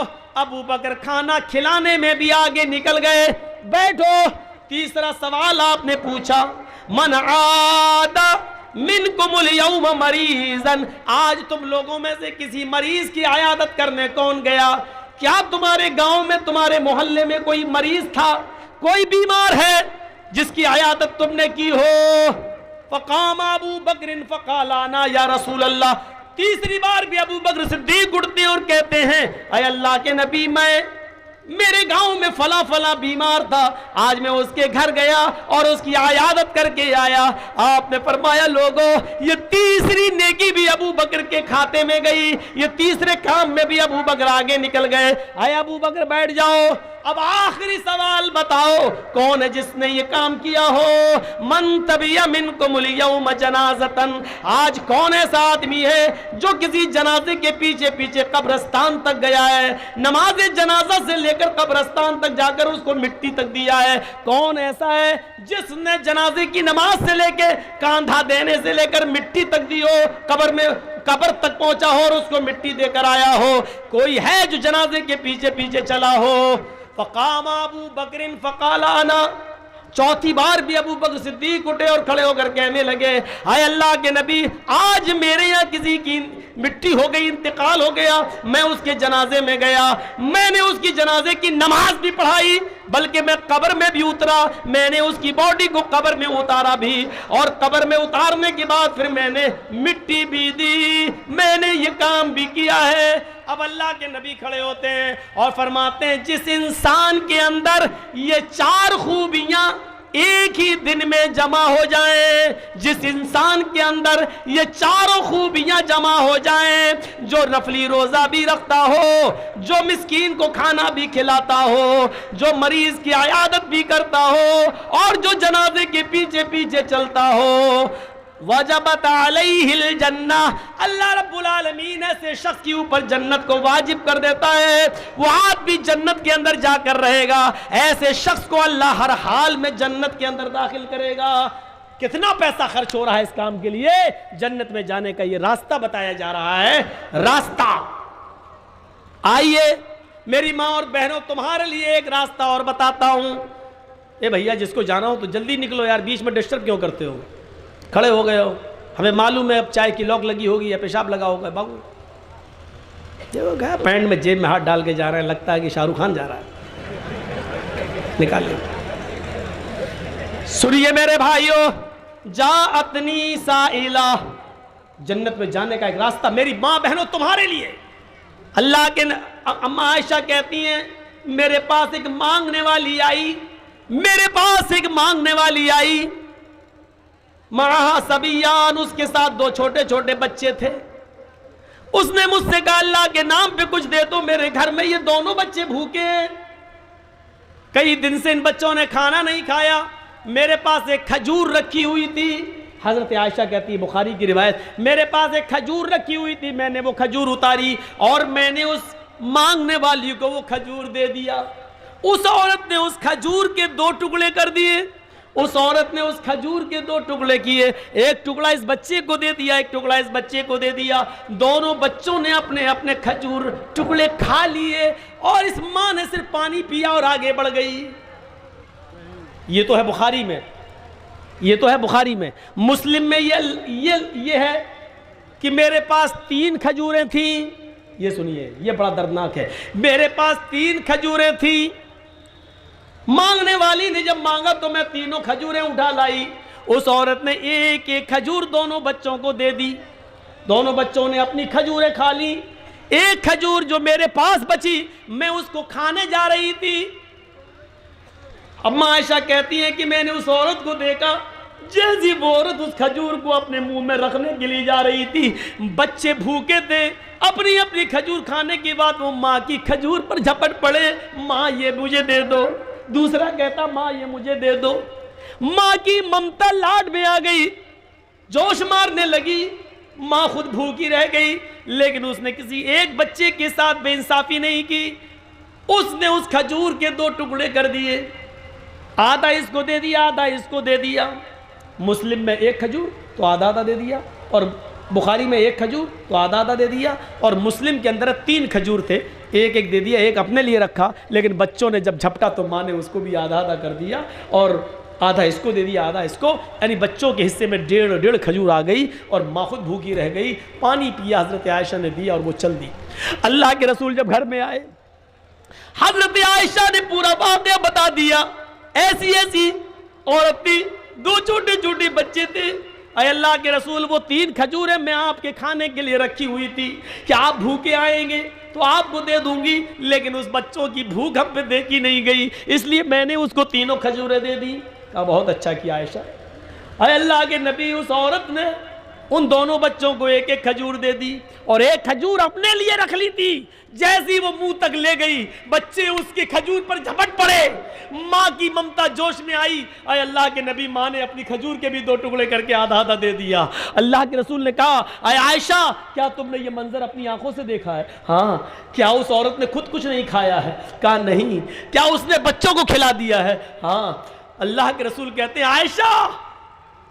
ابو بکر کھانا کھلانے میں بھی آگے نکل گئے، بیٹھو۔ تیسرا سوال آپ نے پوچھا، من عاد منکم اليوم مریضا، آج تم لوگوں میں سے کسی مریض کی عیادت کرنے کون گیا؟ کیا تمہارے گاؤں میں، تمہارے محلے میں کوئی مریض تھا، کوئی بیمار ہے جس کی عیادت تم نے کی ہو؟ فقام ابو بکر فقال انا یا رسول اللہ، تیسری بار بھی ابو بکر صدیق اٹھتے اور کہتے ہیں اے اللہ کے نبی میرے گاؤں میں فلاں فلاں بیمار تھا، آج میں اس کے گھر گیا اور اس کی عیادت کر کے آیا۔ آپ نے فرمایا لوگو یہ تیسری نیکی بھی ابو بکر کے کھاتے میں گئی، یہ تیسرے کام میں بھی ابو بکر آگے نکل گئے۔ اے ابو بکر بیٹھ جاؤ۔ اب آخری سوال بتاؤ کون ہے جس نے یہ کام کیا ہو؟ من تبی منکم اليوم جنازتن، آج کون ایسا آدمی ہے جو کسی جنازے کے پیچھے پیچھے قبرستان تک گیا ہے، نماز جنازہ سے لے کر قبرستان تک جا کر اس کو مٹی تک دیا ہے؟ کون ایسا ہے جس نے جنازے کی نماز سے لے کے کاندھا دینے سے لے کر مٹی تک دی ہو، قبر تک پہنچا ہو اور اس کو مٹی دے کر آیا ہو؟ کوئی ہے جو جنازے کے پیچھے پیچھے چلا ہو؟ فقام ابو بکر فقال انا، چوتھی بار بھی ابو بکر صدیق اٹھے اور کھڑے ہو کر کہنے لگے اے اللہ کے نبی آج میرے یہاں کسی کی مٹی ہو گئی، انتقال ہو گیا، میں اس کے جنازے میں گیا، میں نے اس کی جنازے کی نماز بھی پڑھائی، بلکہ میں قبر میں بھی اترا، میں نے اس کی باڈی کو قبر میں اتارا بھی، اور قبر میں اتارنے کے بعد پھر میں نے مٹی بھی دی، میں نے یہ کام بھی کیا ہے۔ اب اللہ کے نبی کھڑے ہوتے ہیں اور فرماتے ہیں جس انسان کے اندر یہ 4 خوبیاں ایک ہی دن میں جمع ہو جائیں، جس انسان کے اندر یہ 4 خوبیاں جمع ہو جائیں، جو نفلی روزہ بھی رکھتا ہو، جو مسکین کو کھانا بھی کھلاتا ہو، جو مریض کی عیادت بھی کرتا ہو، اور جو جنازے کے پیچھے پیچھے چلتا ہو، وجبت علیہ الجنہ، اللہ رب العالمین ایسے شخص کے اوپر جنت کو واجب کر دیتا ہے، وہ آدمی جنت کے اندر جا کر رہے گا، ایسے شخص کو اللہ ہر حال میں جنت کے اندر داخل کرے گا۔ کتنا پیسہ خرچ ہو رہا ہے اس کام کے لیے؟ جنت میں جانے کا یہ راستہ بتایا جا رہا ہے۔ راستہ آئیے میری ماں اور بہنوں تمہارے لیے ایک راستہ اور بتاتا ہوں. اے بھیا جس کو جانا ہو تو جلدی نکلو یار, بیچ میں ڈسٹرب کیوں کرتے ہو, کھڑے ہو گئے ہو, ہمیں معلوم ہے اب چائے کی لوک لگی ہوگی یا پیشاب لگا ہوگا. بابو جو گیا پینٹ میں جیب میں ہاتھ ڈال کے جا رہے ہیں, لگتا ہے کہ شاہ رخ خان جا رہا ہے, نکال لیں. سنیے میرے بھائیو, جاءتنی سائلہ, جنت میں جانے کا ایک راستہ میری ماں بہنوں تمہارے لیے. اللہ کے اماں عائشہ کہتی ہیں میرے پاس ایک مانگنے والی آئی, میرے پاس ایک مانگنے والی آئی, معہا صبیان, اس کے ساتھ 2 چھوٹے چھوٹے بچے تھے. اس نے مجھ سے کہا اللہ کے نام پہ کچھ دے دو, میرے گھر میں یہ دونوں بچے بھوکے ہیں, کئی دن سے ان بچوں نے کھانا نہیں کھایا. میرے پاس ایک کھجور رکھی ہوئی تھی, حضرت عائشہ کہتی ہے بخاری کی روایت, میرے پاس ایک کھجور رکھی ہوئی تھی, میں نے وہ کھجور اتاری اور میں نے اس مانگنے والی کو وہ کھجور دے دیا. اس عورت نے اس کھجور کے 2 ٹکڑے کر دیے, اس عورت نے اس کھجور کے 2 ٹکڑے کیے, ایک ٹکڑا اس بچے کو دے دیا, ایک ٹکڑا اس بچے کو دے دیا. دونوں بچوں نے اپنے اپنے کھجور ٹکڑے کھا لیے اور اس ماں نے صرف پانی پیا اور آگے بڑھ گئی. یہ تو ہے بخاری میں, یہ تو ہے بخاری میں. مسلم میں یہ ہے کہ میرے پاس 3 کھجوریں تھیں. یہ سنیے, یہ بڑا دردناک ہے. میرے پاس 3 کھجوریں تھیں, مانگنے والی نے جب مانگا تو میں تینوں کھجوریں اٹھا لائی. اس عورت نے ایک ایک کھجور دونوں بچوں کو دے دی, دونوں بچوں نے اپنی کھجوریں کھا لی. ایک کھجور جو میرے پاس بچی میں اس کو کھانے جا رہی تھی. اماں عائشہ کہتی ہیں کہ میں نے اس عورت کو دیکھا, جیسی وہ عورت اس کھجور کو اپنے منہ میں رکھنے کے لیے جا رہی تھی, بچے بھوکے تھے, اپنی اپنی کھجور کھانے کے بعد وہ ماں کی کھجور پر جھپٹ پڑے, ماں یہ مجھے دے دو. دوسرا کہتا ماں یہ مجھے دے دو. ماں کی ممتا لاڈ میں آ گئی, جوش مارنے لگی. ماں خود بھوکی رہ گئی, لیکن اس نے کسی ایک بچے کے ساتھ بے انصافی نہیں کی. اس نے اس کھجور کے 2 ٹکڑے کر دیے, آدھا اس کو دے دیا, آدھا اس کو دے دیا. مسلم میں 1 کھجور تو آدھا آدھا دے دیا, اور بخاری میں 1 کھجور تو آدھا آدھا دے دیا, اور مسلم کے اندر 3 کھجور تھے, ایک ایک دے دیا, ایک اپنے لیے رکھا, لیکن بچوں نے جب جھپٹا تو ماں نے اس کو بھی آدھا آدھا کر دیا, اور آدھا اس کو دے دیا, آدھا اس کو, یعنی بچوں کے حصے میں 1.5 کھجور آ گئی, اور ماں خود بھوکی رہ گئی. پانی پیا حضرت عائشہ نے دیا اور وہ چل دی. اللہ کے رسول جب گھر میں آئے, حضرت عائشہ نے پورا واقعہ بتا دیا. ایسی ایسی عورت تھی, 2 چھوٹے چھوٹے بچے تھے. اے اللہ کے رسول, وہ 3 کھجوریں میں آپ کے کھانے کے لیے رکھی ہوئی تھی کہ آپ بھوکے آئیں گے تو آپ کو دے دوں گی, لیکن اس بچوں کی بھوک ہم پہ دیکھی نہیں گئی, اس لیے میں نے اس کو 3 کھجوریں دے دی. کہا بہت اچھا کیا عائشہ. اے اللہ کے نبی, اس عورت نے ان دونوں بچوں کو 1 1 کھجور دے دی, اور 1 کھجور اپنے لیے رکھ لی تھی. جیسی وہ منہ تک لے گئی, بچے اس کے کھجور پر جھپٹ پڑے, ماں کی ممتا جوش میں آئی. اے اللہ کے نبی, ماں نے اپنی کھجور کے بھی 2 ٹکڑے کر کے آدھا آدھا دے دیا. اللہ کے رسول نے کہا اے عائشہ, کیا تم نے یہ منظر اپنی آنکھوں سے دیکھا ہے؟ ہاں. کیا اس عورت نے خود کچھ نہیں کھایا ہے؟ کہا نہیں. کیا اس نے بچوں کو کھلا دیا ہے؟ ہاں. اللہ کے رسول کہتے ہیں عائشہ,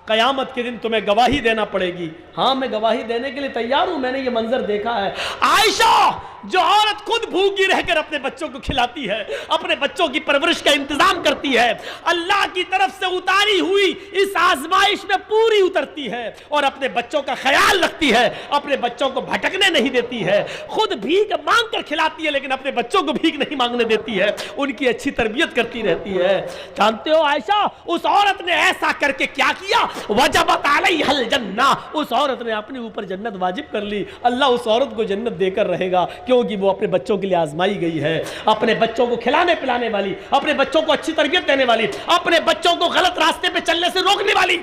قیامت کے دن تمہیں گواہی دینا پڑے گی. ہاں میں گواہی دینے کے لیے تیار ہوں, میں نے یہ منظر دیکھا ہے. عائشہ, جو عورت خود بھوکی رہ کر اپنے بچوں کو کھلاتی ہے, اپنے بچوں کی پرورش کا انتظام کرتی ہے, اللہ کی طرف سے اتاری ہوئی اس آزمائش میں پوری اترتی ہے, اور اپنے بچوں کا خیال رکھتی ہے, اپنے بچوں کو بھٹکنے نہیں دیتی ہے, خود بھیک مانگ کر کھلاتی ہے لیکن اپنے بچوں کو بھیک نہیں مانگنے دیتی ہے, ان کی اچھی تربیت کرتی رہتی ہے. جانتے ہو عائشہ, اس عورت نے ایسا کر کے کیا کیا؟ وجبت علیہ الجنہ, اس عورت نے اپنے اوپر جنت واجب کر لی. اللہ اس عورت کو جنت دے کر رہے گا, کیونکہ وہ اپنے بچوں کے لیے آزمائی گئی ہے, اپنے بچوں کو کھلانے پلانے والی, اپنے بچوں کو اچھی تربیت دینے والی, اپنے بچوں کو غلط راستے پہ چلنے سے روکنے والی,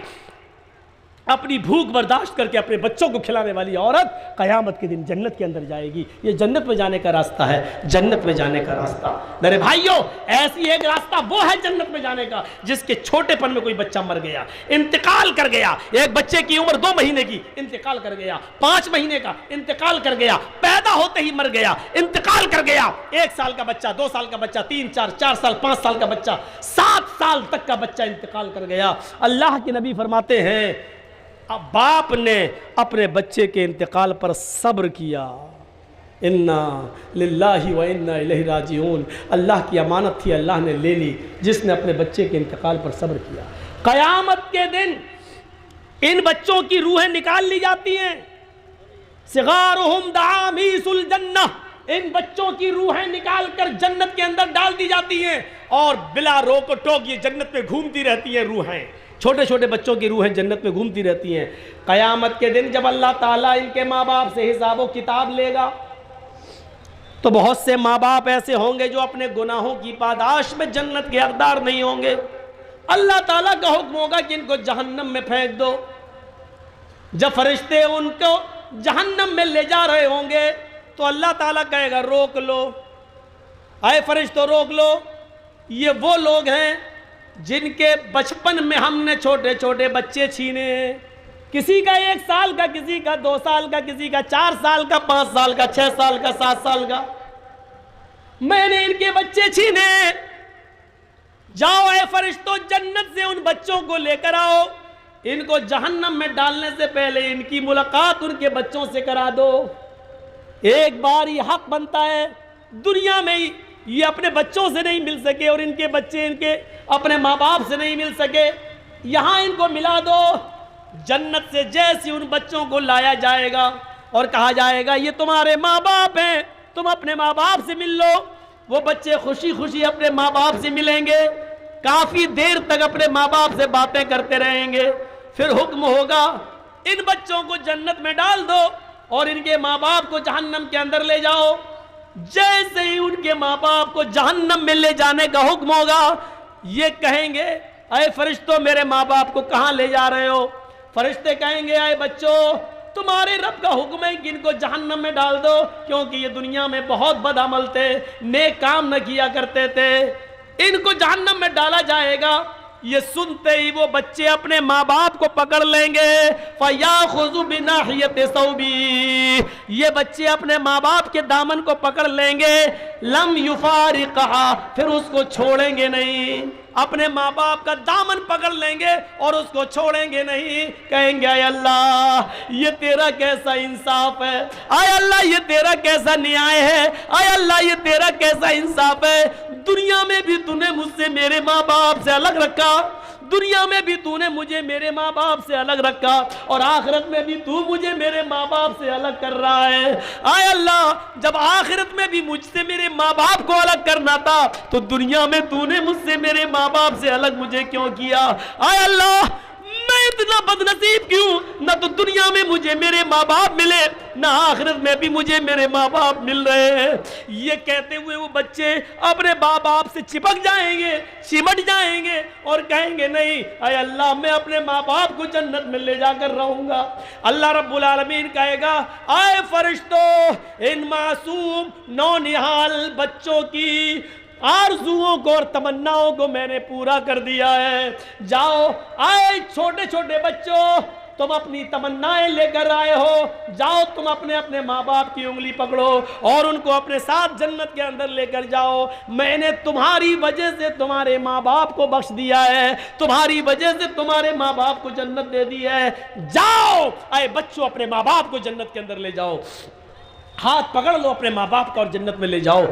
اپنی بھوک برداشت کر کے اپنے بچوں کو کھلانے والی عورت قیامت کے دن جنت کے اندر جائے گی. یہ جنت میں جانے کا راستہ ہے, جنت میں جانے کا راستہ. میرے بھائیوں, ایسی ایک راستہ وہ ہے جنت میں جانے کا جس کے چھوٹے پن میں کوئی بچہ مر گیا, انتقال کر گیا. ایک بچے کی عمر 2 مہینے کی, انتقال کر گیا. 5 مہینے کا, انتقال کر گیا. پیدا ہوتے ہی مر گیا, انتقال کر گیا. 1 سال کا بچہ, 2 سال کا بچہ, 3 4 سال, 5 سال کا بچہ, 7 سال تک کا بچہ انتقال کر گیا. اللہ کے نبی فرماتے ہیں اب باپ نے اپنے بچے کے انتقال پر صبر کیا, انا للہ و انا الیہ راجعون، اللہ کی امانت تھی، اللہ نے لے لی، جس نے اپنے بچے کے انتقال پر صبر کیا۔ قیامت کے دن ان بچوں کی روحیں نکال لی جاتی ہیں، صغارہم دعامیس الجنہ، ان بچوں کی روحیں نکال کر جنت کے اندر ڈال دی جاتی ہیں، اور بلا روک و ٹوک یہ جنت میں گھومتی رہتی ہیں روحیں، چھوٹے چھوٹے بچوں کی روحیں جنت میں گھومتی رہتی ہیں۔ قیامت کے دن جب اللہ تعالیٰ ان کے ماں باپ سے حساب و کتاب لے گا تو بہت سے ماں باپ ایسے ہوں گے جو اپنے گناہوں کی پاداش میں جنت کے حقدار نہیں ہوں گے۔ اللہ تعالیٰ کا حکم ہوگا کہ ان کو جہنم میں پھینک دو۔ جب فرشتے ان کو جہنم میں لے جا رہے ہوں گے تو اللہ تعالیٰ کہے گا روک لو، اے فرشتوں روک لو، یہ وہ لوگ ہیں جن کے بچپن میں ہم نے چھوٹے چھوٹے بچے چھینے ہیں، کسی کا 1 سال کا، کسی کا 2 سال کا، کسی کا 4 سال کا، 5 سال کا، 6 سال کا، 7 سال کا، میں نے ان کے بچے چھینے۔ جاؤ اے فرشتوں جنت سے ان بچوں کو لے کر آؤ، ان کو جہنم میں ڈالنے سے پہلے ان کی ملاقات ان کے بچوں سے کرا دو۔ ایک بار یہ حق بنتا ہے، دنیا میں یہ اپنے بچوں سے نہیں مل سکے اور ان کے بچے ان کے اپنے ماں باپ سے نہیں مل سکے، یہاں ان کو ملا دو۔ جنت سے جیسے ان بچوں کو لایا جائے گا اور کہا جائے گا یہ تمہارے ماں باپ ہیں، تم اپنے ماں باپ سے مل لو، وہ بچے خوشی خوشی اپنے ماں باپ سے ملیں گے، کافی دیر تک اپنے ماں باپ سے باتیں کرتے رہیں گے، پھر حکم ہوگا ان بچوں کو جنت میں ڈال دو اور ان کے ماں باپ کو جہنم کے اندر لے جاؤ۔ جیسے ہی ان کے ماں باپ کو جہنم میں لے جانے کا حکم ہوگا، یہ کہیں گے اے فرشتوں میرے ماں باپ کو کہاں لے جا رہے ہو؟ فرشتے کہیں گے اے بچوں تمہارے رب کا حکم ہے کہ ان کو جہنم میں ڈال دو، کیونکہ یہ دنیا میں بہت بد عمل تھے، نیک کام نہ کیا کرتے تھے، ان کو جہنم میں ڈالا جائے گا۔ یہ سنتے ہی وہ بچے اپنے ماں باپ کو پکڑ لیں گے، فَيَأْخُذُ بِنَاحِيَةِ ثَوْبِهِ، یہ بچے اپنے ماں باپ کے دامن کو پکڑ لیں گے، لم يُفَارِقَهَا، پھر اس کو چھوڑیں گے نہیں، اپنے ماں باپ کا دامن پکڑ لیں گے اور اس کو چھوڑیں گے نہیں، کہیں گے اے اللہ یہ تیرا کیسا انصاف ہے، اے اللہ یہ تیرا کیسا نیائے ہے، اے اللہ یہ تیرا کیسا انصاف ہے، دنیا میں بھی تو نے مجھ سے میرے ماں باپ سے الگ رکھا، دنیا میں بھی تو نے مجھے میرے ماں باپ سے الگ رکھا، اور آخرت میں بھی تو مجھے میرے ماں باپ سے الگ کر رہا ہے، اے اللہ جب آخرت میں بھی مجھ سے میرے ماں باپ کو الگ کرنا تھا تو دنیا میں تو نے مجھ سے میرے ماں باپ سے الگ مجھے کیوں کیا؟ اے اللہ میں اتنا بد نصیب کیوں، نہ تو دنیا میں مجھے میرے ماں باپ ملے، نہ آخرت میں بھی مجھے میرے ماں باپ مل رہے ہیں۔ یہ کہتے ہوئے وہ بچے اپنے ماں باپ سے چپک جائیں گے، چمٹ جائیں گے اور کہیں گے نہیں اے اللہ میں اپنے ماں باپ کو جنت میں لے جا کر رہوں گا۔ اللہ رب العالمین کہے گا اے فرشتوں ان معصوم نونہال بچوں کی آرزوؤں کو اور تمناؤں کو میں نے پورا کر دیا ہے، جاؤ آئے چھوٹے چھوٹے بچوں تم اپنی تمنائیں لے کر آئے ہو، جاؤ تم اپنے اپنے ماں باپ کی انگلی پکڑو اور ان کو اپنے ساتھ جنت کے اندر لے کر جاؤ، میں نے تمہاری وجہ سے تمہارے ماں باپ کو بخش دیا ہے، تمہاری وجہ سے تمہارے ماں باپ کو جنت دے دی ہے، جاؤ اے بچوں اپنے ماں باپ کو جنت کے اندر لے جاؤ، ہاتھ پکڑ لو اپنے ماں باپ کا اور جنت میں لے جاؤ۔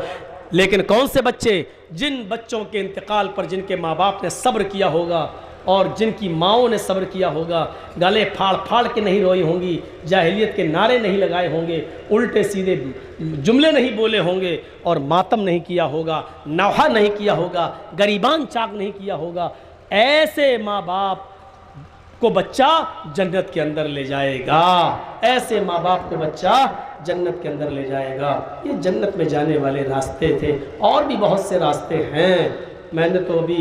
لیکن کون سے بچے؟ جن بچوں کے انتقال پر جن کے ماں باپ نے صبر کیا ہوگا اور جن کی ماؤں نے صبر کیا ہوگا، گلے پھاڑ پھاڑ کے نہیں روئی ہوں گی، جاہلیت کے نعرے نہیں لگائے ہوں گے، الٹے سیدھے جملے نہیں بولے ہوں گے اور ماتم نہیں کیا ہوگا، نوحہ نہیں کیا ہوگا، گریبان چاک نہیں کیا ہوگا، ایسے ماں باپ کو بچہ جنت کے اندر لے جائے گا، ایسے ماں باپ کو بچہ جنت کے اندر لے جائے گا۔ یہ جنت میں جانے والے راستے تھے، اور بھی بہت سے راستے ہیں، میں نے تو ابھی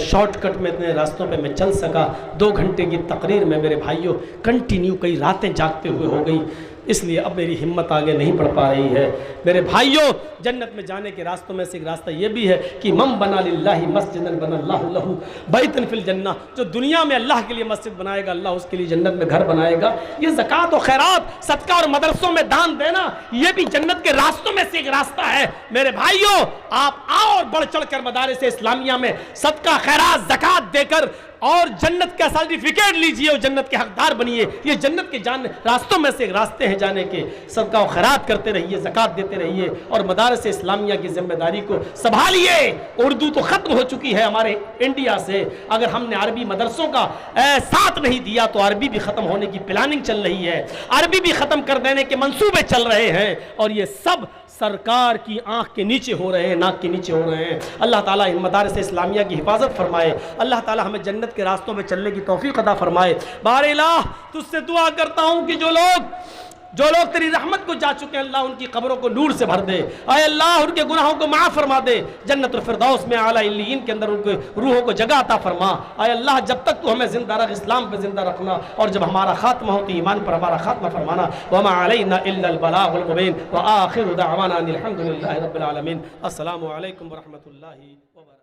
شارٹ کٹ میں اتنے راستوں پہ میں چل سکا، 2 گھنٹے کی تقریر میں میرے بھائیوں کنٹینیو کئی راتیں جاگتے ہوئے ہو گئی، اس لیے اب میری ہمت آگے نہیں بڑھ پا رہی ہے۔ میرے بھائیوں جنت میں جانے کے راستوں میں سے ایک راستہ یہ بھی ہے کہ من بنا للہ مسجدا بنا اللہ لہ بیتا فی الجنہ، جو دنیا میں اللہ کے لیے مسجد بنائے گا اللہ اس کے لیے جنت میں گھر بنائے گا۔ یہ زکوٰۃ و خیرات، صدقہ اور مدرسوں میں دان دینا، یہ بھی جنت کے راستوں میں سے ایک راستہ ہے۔ میرے بھائیوں آپ آؤ اور بڑھ چڑھ کر مدارس اسلامیہ میں صدقہ خیرات زکوٰۃ دے کر اور جنت کا سرٹیفکیٹ لیجئے اور جنت کے حقدار بنیے. یہ جنت کے راستوں میں سے ایک راستے ہیں جانے کے. صدقہ و خیرات کرتے رہیے, زکوٰۃ دیتے رہیے, اور مدارس اسلامیہ کی ذمہ داری کو سنبھالیے. اردو تو ختم ہو چکی ہے ہمارے انڈیا سے, اگر ہم نے عربی مدرسوں کا ساتھ نہیں دیا تو عربی بھی ختم ہونے کی پلاننگ چل رہی ہے, عربی بھی ختم کر دینے کے منصوبے چل رہے ہیں, اور یہ سب سرکار کی آنکھ کے نیچے ہو رہے ہیں, ناک کے نیچے ہو رہے ہیں. اللہ تعالیٰ ان مدارس اسلامیہ کی حفاظت فرمائے. اللہ تعالیٰ ہمیں جنت کے راستوں میں چلنے کی توفیق عطا فرمائے. بار الہ تجھ سے دعا کرتا ہوں کہ جو لوگ تیری رحمت کو جا چکے ہیں, اللہ ان کی قبروں کو نور سے بھر دے. اے اللہ ان کے گناہوں کو معاف فرما دے. جنت الفردوس میں اعلیٰ علیین کے اندر ان کے روحوں کو جگہ عطا فرما. اے اللہ جب تک تو ہمیں زندہ رکھ, اسلام پہ زندہ رکھنا, اور جب ہمارا خاتمہ ہو تو ایمان پر ہمارا خاتمہ فرمانا. وما علینا الا البلاغ المبین وآخر دعوانا ان الحمد للہ رب العالمین. السلام علیکم ورحمۃ اللہ وبرکاتہ.